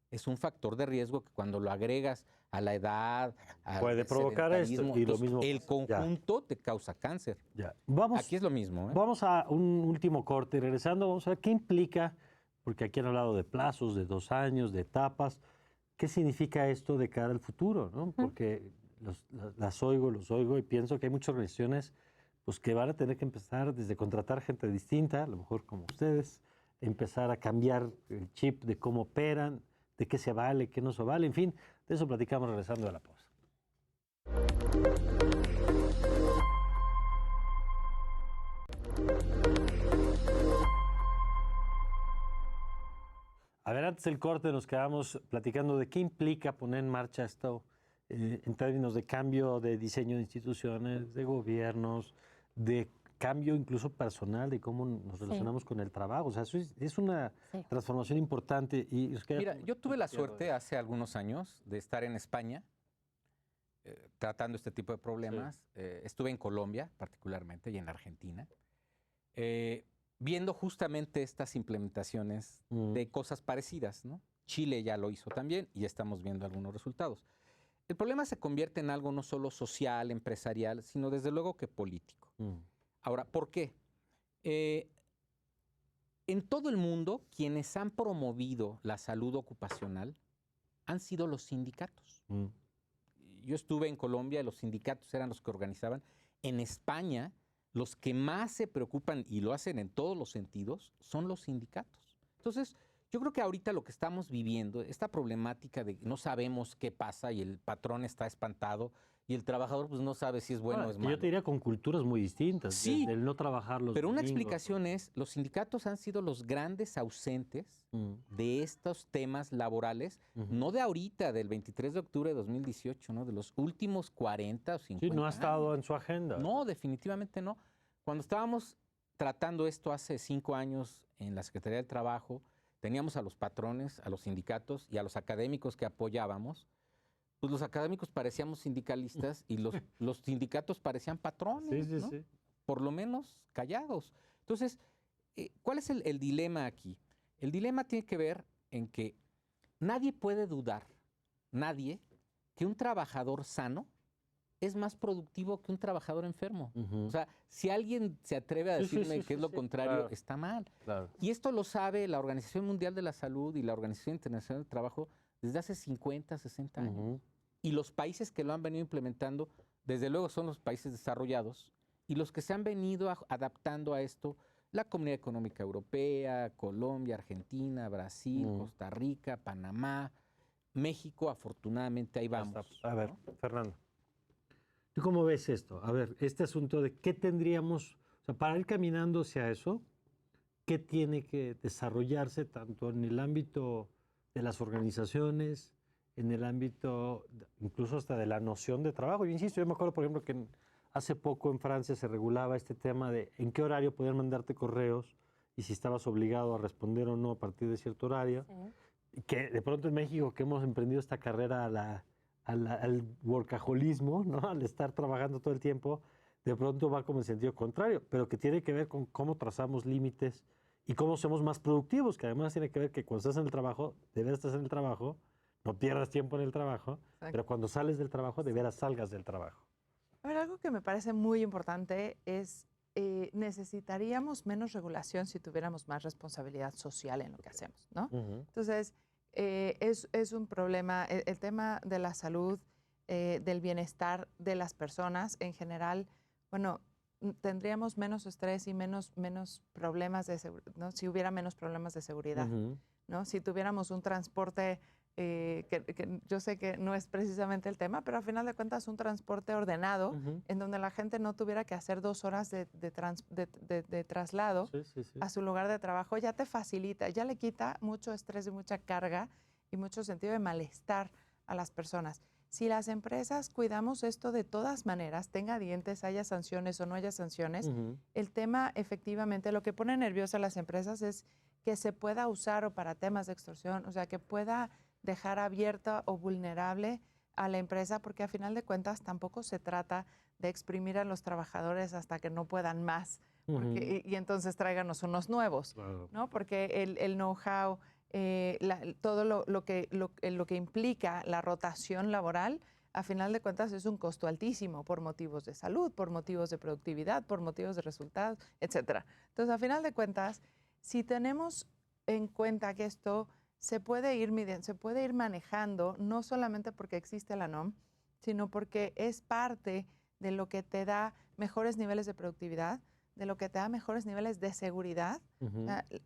Es un factor de riesgo que cuando lo agregas a la edad, puede provocar esto y lo mismo. El conjunto te causa cáncer. Ya. Aquí es lo mismo. Vamos a un último corte. Regresando, vamos a ver qué implica, porque aquí han hablado de plazos, de 2 años, de etapas. ¿Qué significa esto de cara al futuro? ¿No? Porque los oigo y pienso que hay muchas organizaciones pues, que van a tener que empezar desde contratar gente distinta, a lo mejor como ustedes, empezar a cambiar el chip de cómo operan, de qué se vale, qué no se vale, en fin, de eso platicamos regresando a la pausa. A ver, antes del corte nos quedamos platicando de qué implica poner en marcha esto en términos de cambio de diseño de instituciones, de gobiernos, de cambio incluso personal, de cómo nos relacionamos con el trabajo. O sea, eso es una transformación importante. Mira, yo tuve la suerte hace algunos años de estar en España tratando este tipo de problemas. Estuve en Colombia particularmente y en Argentina, viendo justamente estas implementaciones de cosas parecidas, ¿no? Chile ya lo hizo también y estamos viendo algunos resultados. El problema se convierte en algo no solo social, empresarial, sino desde luego que político. Ahora, ¿por qué? En todo el mundo, quienes han promovido la salud ocupacional han sido los sindicatos. Yo estuve en Colombia y los sindicatos eran los que organizaban. En España, los que más se preocupan y lo hacen en todos los sentidos son los sindicatos. Entonces, yo creo que ahorita lo que estamos viviendo, esta problemática de no sabemos qué pasa y el patrón está espantado y el trabajador pues no sabe si es bueno o es malo. Yo te diría con culturas muy distintas, sí, del no trabajar los pero domingos. Una explicación es, los sindicatos han sido los grandes ausentes de estos temas laborales, no de ahorita, del 23 de octubre de 2018, ¿no? De los últimos 40 o 50 Sí, no ha estado años. en su agenda. No, definitivamente no. Cuando estábamos tratando esto hace 5 años en la Secretaría del Trabajo, teníamos a los patrones, a los sindicatos y a los académicos que apoyábamos. Pues los académicos parecíamos sindicalistas y los sindicatos parecían patrones, ¿no? Por lo menos callados. Entonces, ¿cuál es el dilema aquí? El dilema tiene que ver en que nadie puede dudar, nadie, que un trabajador sano es más productivo que un trabajador enfermo. O sea, si alguien se atreve a decirme que es lo contrario, claro, está mal. Claro. Y esto lo sabe la Organización Mundial de la Salud y la Organización Internacional del Trabajo desde hace 50, 60 años. Y los países que lo han venido implementando, desde luego son los países desarrollados y los que se han venido adaptando a esto, la Comunidad Económica Europea, Colombia, Argentina, Brasil, Costa Rica, Panamá, México, afortunadamente ahí vamos. A ver, ¿no? Fernando, ¿tú cómo ves esto? A ver, este asunto de qué tendríamos, o sea, para ir caminando hacia eso, ¿qué tiene que desarrollarse tanto en el ámbito de las organizaciones, en el ámbito incluso hasta de la noción de trabajo? Yo insisto, yo me acuerdo, por ejemplo, que hace poco en Francia se regulaba este tema de en qué horario podían mandarte correos y si estabas obligado a responder o no a partir de cierto horario. Que de pronto en México, que hemos emprendido esta carrera al workaholismo, ¿no? Al estar trabajando todo el tiempo, de pronto va como en sentido contrario, pero que tiene que ver con cómo trazamos límites y cómo somos más productivos, que además tiene que ver que cuando estás en el trabajo, de veras estás en el trabajo, no pierdas tiempo en el trabajo, pero cuando sales del trabajo, de veras salgas del trabajo. A ver, algo que me parece muy importante es necesitaríamos menos regulación si tuviéramos más responsabilidad social en lo que hacemos, ¿no? Entonces, es un problema, el tema de la salud, del bienestar de las personas en general, bueno, tendríamos menos estrés y menos problemas de seguridad, ¿no? Si hubiera menos problemas de seguridad, ¿no? Si tuviéramos un transporte que yo sé que no es precisamente el tema, pero al final de cuentas un transporte ordenado en donde la gente no tuviera que hacer 2 horas de traslado a su lugar de trabajo, ya te facilita, ya le quita mucho estrés y mucha carga y mucho sentido de malestar a las personas. Si las empresas cuidamos esto de todas maneras, tenga dientes, haya sanciones o no haya sanciones, el tema efectivamente, lo que pone nerviosa a las empresas es que se pueda usar o para temas de extorsión, o sea, que pueda dejar abierta o vulnerable a la empresa, porque a final de cuentas tampoco se trata de exprimir a los trabajadores hasta que no puedan más, y entonces tráiganos unos nuevos, Claro. ¿no? Porque el know-how, todo lo que implica la rotación laboral, a final de cuentas es un costo altísimo por motivos de salud, por motivos de productividad, por motivos de resultados, etcétera. Entonces, a final de cuentas, si tenemos en cuenta que esto se puede ir midiendo, se puede ir manejando, no solamente porque existe la NOM, sino porque es parte de lo que te da mejores niveles de productividad, de lo que te da mejores niveles de seguridad.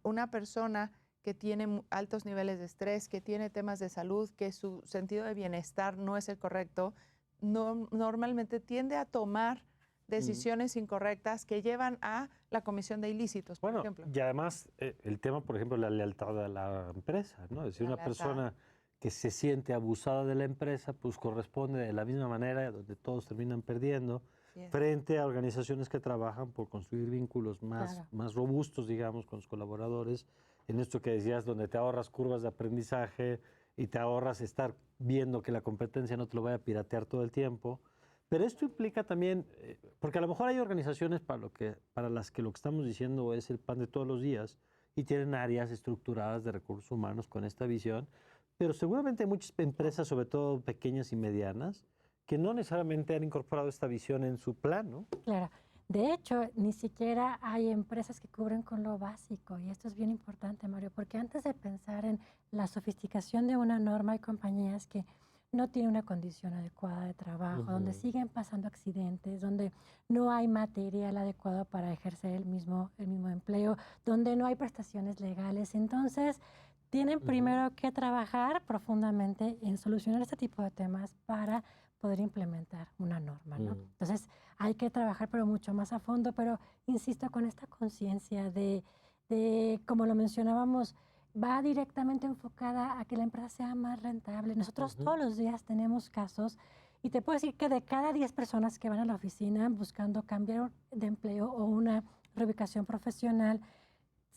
Una persona que tiene altos niveles de estrés, que tiene temas de salud, que su sentido de bienestar no es el correcto, normalmente tiende a tomar decisiones incorrectas que llevan a la comisión de ilícitos, por ejemplo. Y además el tema, por ejemplo, la lealtad a la empresa, ¿no? Es decir, una persona que se siente abusada de la empresa, pues corresponde de la misma manera, donde todos terminan perdiendo, frente a organizaciones que trabajan por construir vínculos más robustos, digamos, con los colaboradores, en esto que decías, donde te ahorras curvas de aprendizaje y te ahorras estar viendo que la competencia no te lo vaya a piratear todo el tiempo. Pero esto implica también, porque a lo mejor hay organizaciones para las que lo que estamos diciendo es el pan de todos los días y tienen áreas estructuradas de recursos humanos con esta visión, pero seguramente hay muchas empresas, sobre todo pequeñas y medianas, que no necesariamente han incorporado esta visión en su plan, ¿no? Claro. De hecho, ni siquiera hay empresas que cubren con lo básico, y esto es bien importante, Mario, porque antes de pensar en la sofisticación de una norma, hay compañías que no tienen una condición adecuada de trabajo, donde siguen pasando accidentes, donde no hay material adecuado para ejercer el mismo empleo, donde no hay prestaciones legales. Entonces, tienen primero que trabajar profundamente en solucionar este tipo de temas para poder implementar una norma, ¿no? Entonces, hay que trabajar pero mucho más a fondo, pero insisto, con esta conciencia de, como lo mencionábamos, va directamente enfocada a que la empresa sea más rentable. Nosotros todos los días tenemos casos, y te puedo decir que de cada 10 personas que van a la oficina buscando cambiar de empleo o una reubicación profesional,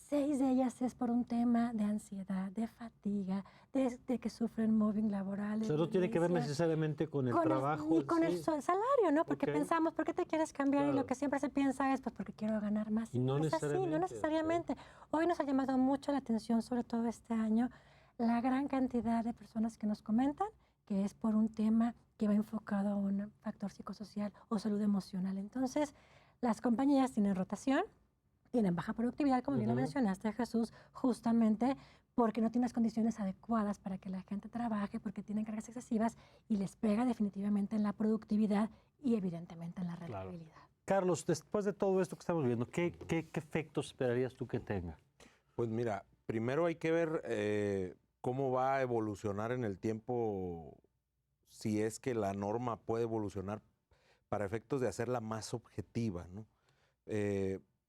6 de ellas es por un tema de ansiedad, de fatiga, de que sufren mobbing laboral. Eso no tiene que ver necesariamente con el trabajo. Ni con el salario, ¿no? Porque pensamos, ¿por qué te quieres cambiar? Y lo que siempre se piensa es, pues, porque quiero ganar más. Y no es así, no necesariamente. Hoy nos ha llamado mucho la atención, sobre todo este año, la gran cantidad de personas que nos comentan que es por un tema que va enfocado a un factor psicosocial o salud emocional. Entonces, las compañías tienen rotación, tienen baja productividad, como bien lo mencionaste, Jesús, justamente porque no tienen las condiciones adecuadas para que la gente trabaje, porque tienen cargas excesivas y les pega definitivamente en la productividad y evidentemente en la rentabilidad. Claro. Carlos, después de todo esto que estamos viendo, ¿qué efectos esperarías tú que tenga? Pues mira, primero hay que ver cómo va a evolucionar en el tiempo, si es que la norma puede evolucionar para efectos de hacerla más objetiva, ¿no?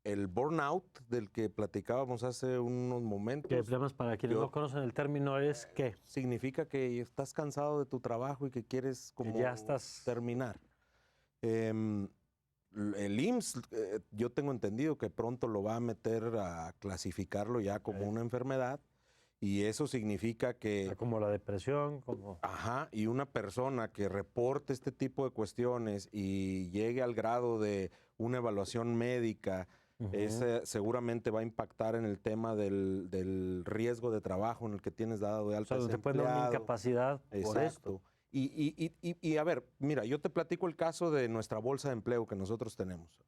El burnout del que platicábamos hace unos momentos. Que además, para quienes no conocen el término, es ¿qué? Significa que estás cansado de tu trabajo y que quieres como ya estás terminar. El IMSS, yo tengo entendido que pronto lo va a meter a clasificarlo ya como una enfermedad, y eso significa que... Como la depresión, como... Ajá, y una persona que reporte este tipo de cuestiones y llegue al grado de una evaluación médica, seguramente va a impactar en el tema del riesgo de trabajo en el que tienes dado de alta. O sea, te puede dar una incapacidad por esto. Y a ver, mira, yo te platico el caso de nuestra bolsa de empleo que nosotros tenemos.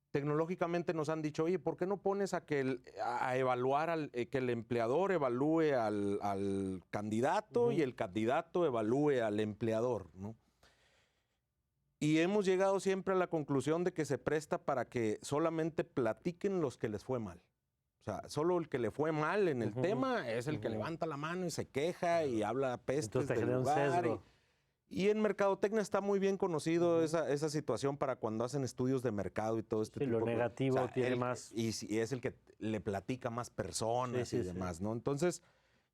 Tecnológicamente nos han dicho, oye, ¿por qué no pones a evaluar, que el empleador evalúe al candidato y el candidato evalúe al empleador, ¿no? Y hemos llegado siempre a la conclusión de que se presta para que solamente platiquen los que les fue mal. O sea, solo el que le fue mal en el tema es el que levanta la mano y se queja y habla pestes del lugar. Y en mercadotecnia está muy bien conocido esa situación para cuando hacen estudios de mercado y todo este tipo de cosas. Lo negativo tiene más... Y es el que le platica a más personas y demás, ¿no? Entonces,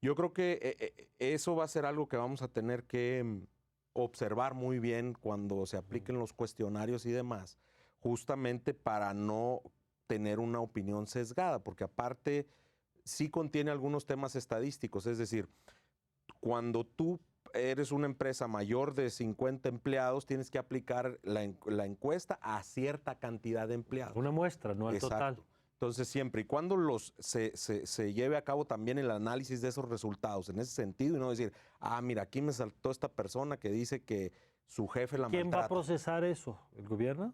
yo creo que eso va a ser algo que vamos a tener que observar muy bien cuando se apliquen los cuestionarios y demás, justamente para no tener una opinión sesgada, porque aparte sí contiene algunos temas estadísticos, es decir, cuando tú eres una empresa mayor de 50 empleados, tienes que aplicar la encuesta a cierta cantidad de empleados. Una muestra, no al Exacto. total. Entonces, siempre y cuando se lleve a cabo también el análisis de esos resultados en ese sentido y no decir, mira, aquí me saltó esta persona que dice que su jefe la ¿Quién va a maltrata. procesar eso? ¿El gobierno?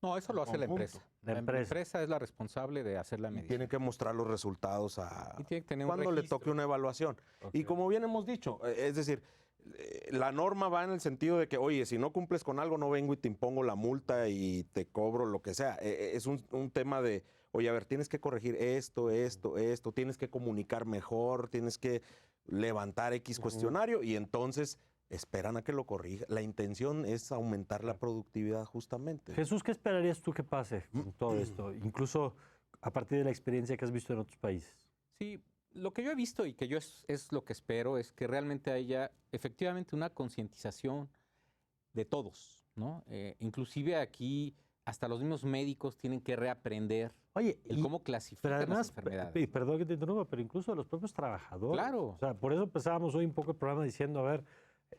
No, eso lo hace la Conjunto. empresa. La La empresa. empresa es la responsable de hacer la Y medición. tiene que mostrar los resultados Y tiene que tener un cuando le registro. toque una evaluación. Ok. Y como bien hemos dicho, es decir, la norma va en el sentido de que, oye, si no cumples con algo, no vengo y te impongo la multa y te cobro lo que sea. Es un tema de, oye, a ver, tienes que corregir esto, tienes que comunicar mejor, tienes que levantar X cuestionario y entonces esperan a que lo corrija. La intención es aumentar la productividad justamente. Jesús, ¿qué esperarías tú que pase con todo esto? Incluso a partir de la experiencia que has visto en otros países. Sí, lo que yo he visto y que yo es lo que espero es que realmente haya efectivamente una concientización de todos, ¿no? Inclusive aquí hasta los mismos médicos tienen que reaprender Oye, el cómo pero clasifican además, las enfermedades. y perdón que te interrumpa, pero incluso de los propios trabajadores. Claro. O sea, por eso empezábamos hoy un poco el programa diciendo, a ver,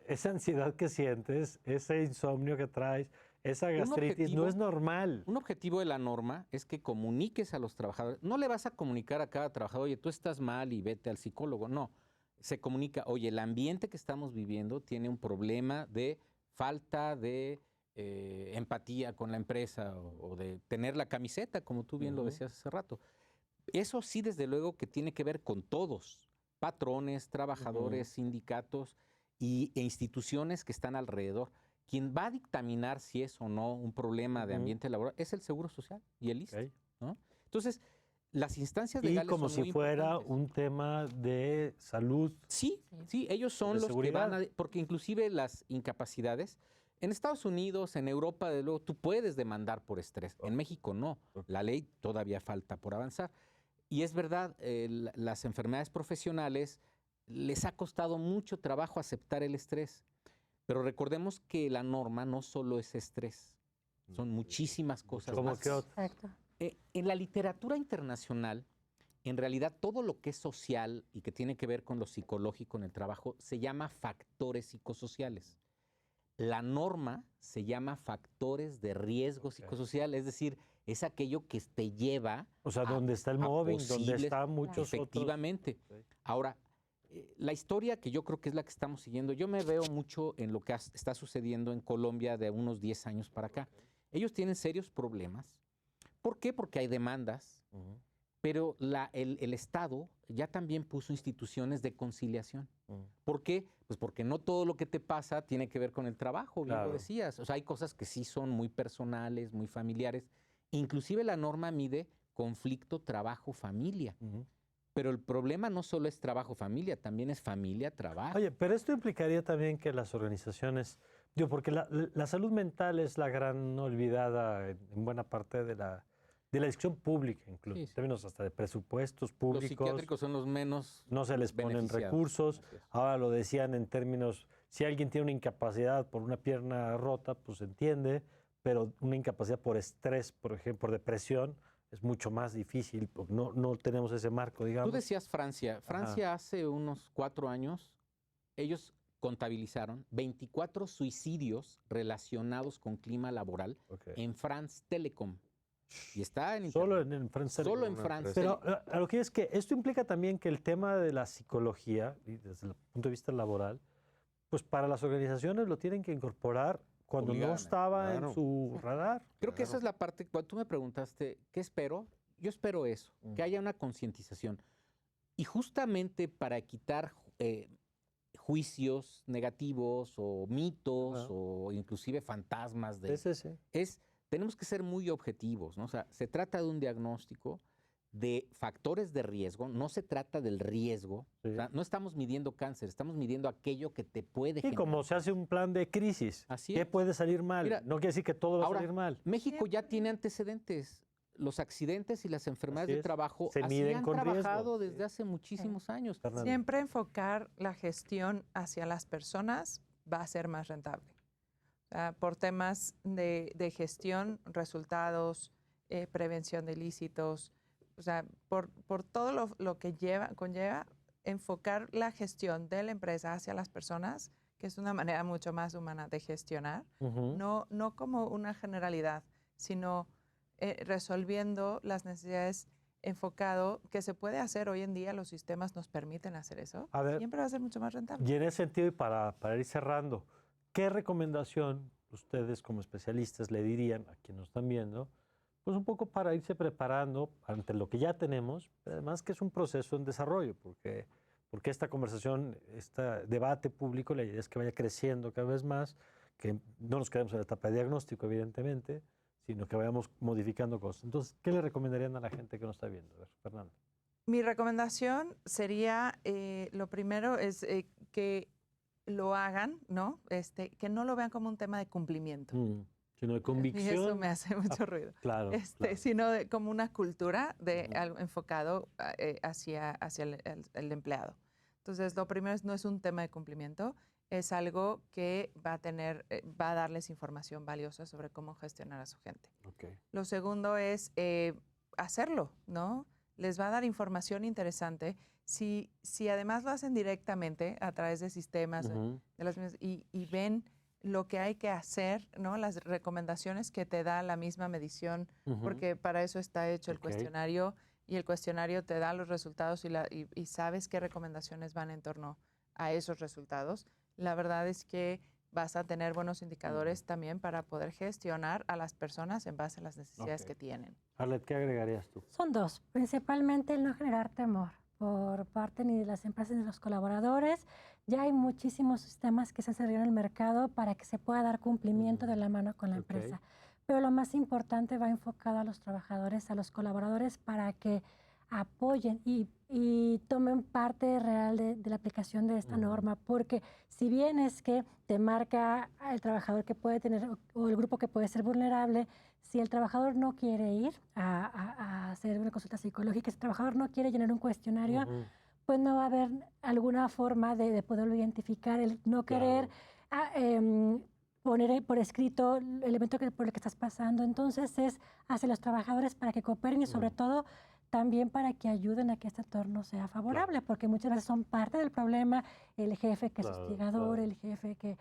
esa ansiedad que sientes, ese insomnio que traes, esa gastritis, no es normal. Un objetivo de la norma es que comuniques a los trabajadores. No le vas a comunicar a cada trabajador, oye, tú estás mal y vete al psicólogo. No, se comunica, oye, el ambiente que estamos viviendo tiene un problema de falta de empatía con la empresa o de tener la camiseta, como tú bien lo decías hace rato. Eso sí, desde luego que tiene que ver con todos, patrones, trabajadores, sindicatos e instituciones que están alrededor. Quien va a dictaminar si es o no un problema de ambiente laboral es el Seguro Social y el ISSSTE, Ok. ¿no? Entonces, las instancias Y legales como son si muy fuera importantes. un tema de salud. Sí, sí, ellos son de los seguridad. que van a... Porque inclusive las incapacidades, en Estados Unidos, en Europa, de luego, tú puedes demandar por estrés. En México no. La ley todavía falta por avanzar. Y es verdad, las enfermedades profesionales les ha costado mucho trabajo aceptar el estrés. Pero recordemos que la norma no solo es estrés, son muchísimas cosas ¿Cómo más. que otra? Exacto. En la literatura internacional, en realidad todo lo que es social y que tiene que ver con lo psicológico en el trabajo se llama factores psicosociales. La norma se llama factores de riesgo psicosocial, es decir, es aquello que te lleva O sea, donde está el mobbing, donde posibles- están muchos efectivamente. otros. Ahora, la historia que yo creo que es la que estamos siguiendo, yo me veo mucho en lo que está sucediendo en Colombia de unos 10 años para acá. Ellos tienen serios problemas. ¿Por qué? Porque hay demandas, pero el Estado ya también puso instituciones de conciliación. ¿Por qué? Pues porque no todo lo que te pasa tiene que ver con el trabajo, bien Claro. lo decías. O sea, hay cosas que sí son muy personales, muy familiares. Inclusive la norma mide conflicto trabajo-familia. Pero el problema no solo es trabajo-familia, también es familia-trabajo. Oye, pero esto implicaría también que las organizaciones, digo, porque la salud mental es la gran olvidada en buena parte de la discusión pública, incluso, Sí, en sí. términos hasta de presupuestos Los públicos. psiquiátricos son los menos No se les ponen beneficiados. recursos. Así es. Ahora lo decían en términos, si alguien tiene una incapacidad por una pierna rota, pues se entiende, pero una incapacidad por estrés, por ejemplo, por depresión, es mucho más difícil, porque no tenemos ese marco, digamos. Tú decías Francia. Francia hace unos 4 años, ellos contabilizaron 24 suicidios relacionados con clima laboral Ok. en France Telecom. Y está en Solo internet. en Francia. Solo en France. Pero a lo que es que esto implica también que el tema de la psicología, y desde el punto de vista laboral, pues para las organizaciones lo tienen que incorporar cuando no Obligadamente, estaba claro. en su radar. Creo que esa es la parte, cuando tú me preguntaste, ¿qué espero? Yo espero eso, que haya una concientización. Y justamente para quitar juicios negativos o mitos Ajá. o inclusive fantasmas de... Sí. Tenemos que ser muy objetivos, ¿no? O sea, se trata de un diagnóstico de factores de riesgo, no se trata del riesgo. Sí. O sea, no estamos midiendo cáncer, estamos midiendo aquello que te puede Y generar. como se hace un plan de crisis, Así ¿qué es. puede salir mal? Mira, no quiere decir que todo va ahora, a salir mal. México ya tiene antecedentes. Los accidentes y las enfermedades Así de es. trabajo Se así miden han con trabajado riesgo. desde hace muchísimos años. Fernando. Siempre enfocar la gestión hacia las personas va a ser más rentable. O sea, por temas de gestión, resultados, prevención de ilícitos, o sea, por todo lo que conlleva, enfocar la gestión de la empresa hacia las personas, que es una manera mucho más humana de gestionar, no como una generalidad, sino resolviendo las necesidades enfocado, que se puede hacer hoy en día, los sistemas nos permiten hacer eso, A ver, siempre va a ser mucho más rentable. Y en ese sentido, y para ir cerrando, ¿qué recomendación ustedes como especialistas le dirían a quienes nos están viendo? Pues un poco para irse preparando ante lo que ya tenemos, pero además que es un proceso en desarrollo, porque esta conversación, este debate público, la idea es que vaya creciendo cada vez más, que no nos quedemos en la etapa de diagnóstico, evidentemente, sino que vayamos modificando cosas. Entonces, ¿qué le recomendarían a la gente que nos está viendo? A ver, Fernanda. Mi recomendación sería, lo primero es que lo hagan, ¿no? Que no lo vean como un tema de cumplimiento. Sino de convicción. Y eso me hace mucho ruido. Claro, claro. Sino como una cultura de algo enfocado hacia el empleado. Entonces, lo primero no es un tema de cumplimiento, es algo que va a darles información valiosa sobre cómo gestionar a su gente. Okay. Lo segundo es hacerlo, ¿no? Les va a dar información interesante. Si además lo hacen directamente a través de sistemas de las mismas, y ven lo que hay que hacer, ¿no? Las recomendaciones que te da la misma medición, porque para eso está hecho el cuestionario, y el cuestionario te da los resultados y sabes qué recomendaciones van en torno a esos resultados. La verdad es que vas a tener buenos indicadores también para poder gestionar a las personas en base a las necesidades que tienen. Arlet, ¿qué agregarías tú? Son dos. Principalmente el no generar temor por parte ni de las empresas ni de los colaboradores. Ya hay muchísimos sistemas que se han salido en el mercado para que se pueda dar cumplimiento de la mano con la empresa. Pero lo más importante va enfocado a los trabajadores, a los colaboradores, para que apoyen y tomen parte real de la aplicación de esta norma, porque si bien es que te marca el trabajador que puede tener o el grupo que puede ser vulnerable, si el trabajador no quiere ir a hacer una consulta psicológica, si el trabajador no quiere llenar un cuestionario, pues no va a haber alguna forma de poderlo identificar, el no querer poner por escrito el evento por el que estás pasando. Entonces es hacia los trabajadores para que cooperen y sobre todo también para que ayuden a que este entorno sea favorable, porque muchas veces son parte del problema, el jefe que es hostigador, el jefe que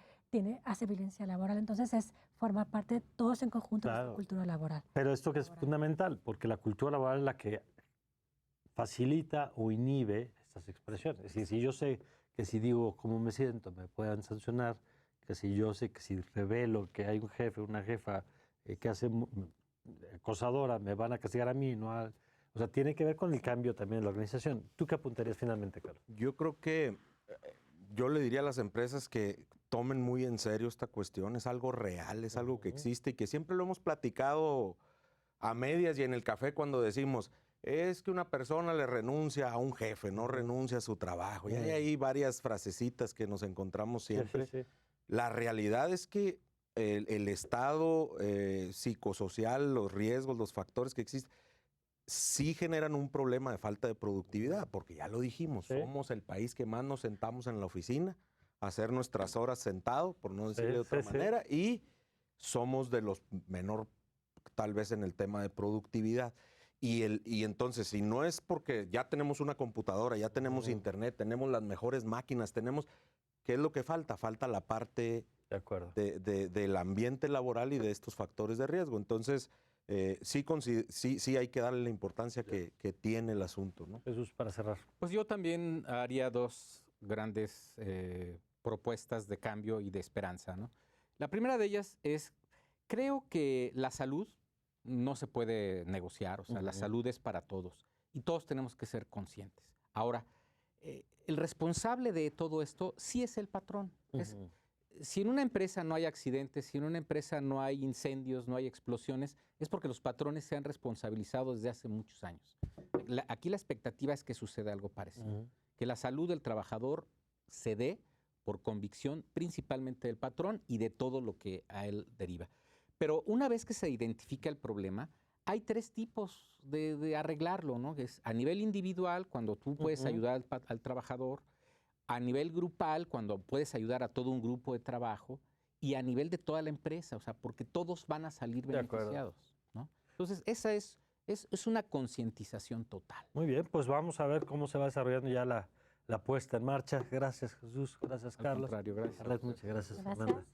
hace violencia laboral. Entonces forma parte de todos en conjunto de la cultura laboral. Pero esto que es fundamental, porque la cultura laboral es la que facilita o inhibe estas expresiones. Es decir, si yo sé que si digo cómo me siento me puedan sancionar, que si yo sé que si revelo que hay un jefe, una jefa que hace acosadora, me van a castigar a mí, no a... O sea, tiene que ver con el cambio también de la organización. ¿Tú qué apuntarías finalmente, Carlos? Yo creo que yo le diría a las empresas que tomen muy en serio esta cuestión. Es algo real, es algo que existe y que siempre lo hemos platicado a medias y en el café cuando decimos, es que una persona le renuncia a un jefe, no renuncia a su trabajo. Y hay ahí varias frasecitas que nos encontramos siempre. Sí. La realidad es que el estado psicosocial, los riesgos, los factores que existen, sí generan un problema de falta de productividad, porque ya lo dijimos, somos el país que más nos sentamos en la oficina a hacer nuestras horas sentado, por no decirle de otra manera, y somos de los menor, tal vez, en el tema de productividad. Y entonces, si no es porque ya tenemos una computadora, ya tenemos internet, tenemos las mejores máquinas, ¿qué es lo que falta? Falta la parte del ambiente laboral y de estos factores de riesgo. Entonces, sí hay que darle la importancia que tiene el asunto, ¿no? Jesús, para cerrar. Pues yo también haría dos grandes propuestas de cambio y de esperanza, ¿no? La primera de ellas es, creo que la salud no se puede negociar, o sea, la salud es para todos y todos tenemos que ser conscientes. Ahora, el responsable de todo esto sí es el patrón. Si en una empresa no hay accidentes, si en una empresa no hay incendios, no hay explosiones, es porque los patrones se han responsabilizado desde hace muchos años. Aquí la expectativa es que suceda algo parecido, que la salud del trabajador se dé por convicción principalmente del patrón y de todo lo que a él deriva. Pero una vez que se identifica el problema, hay tres tipos de arreglarlo, ¿no? Es a nivel individual, cuando tú puedes ayudar al trabajador, a nivel grupal, cuando puedes ayudar a todo un grupo de trabajo, y a nivel de toda la empresa, o sea, porque todos van a salir beneficiados, ¿no? Entonces, esa es una concientización total. Muy bien, pues vamos a ver cómo se va desarrollando ya la la puesta en marcha. Gracias, Jesús. Gracias, Al Carlos. contrario, gracias. Carlos, muchas gracias, Gracias. Fernanda.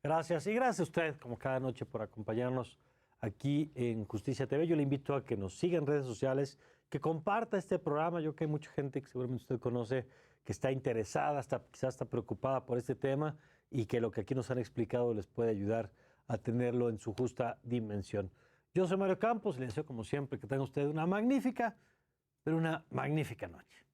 Gracias. Y gracias a usted, como cada noche, por acompañarnos aquí en Justicia TV. Yo le invito a que nos siga en redes sociales, que comparta este programa. Yo creo que hay mucha gente que seguramente usted conoce que está interesada, quizás está preocupada por este tema y que lo que aquí nos han explicado les puede ayudar a tenerlo en su justa dimensión. Yo soy Mario Campos y le deseo, como siempre, que tenga usted una magnífica, pero una magnífica noche.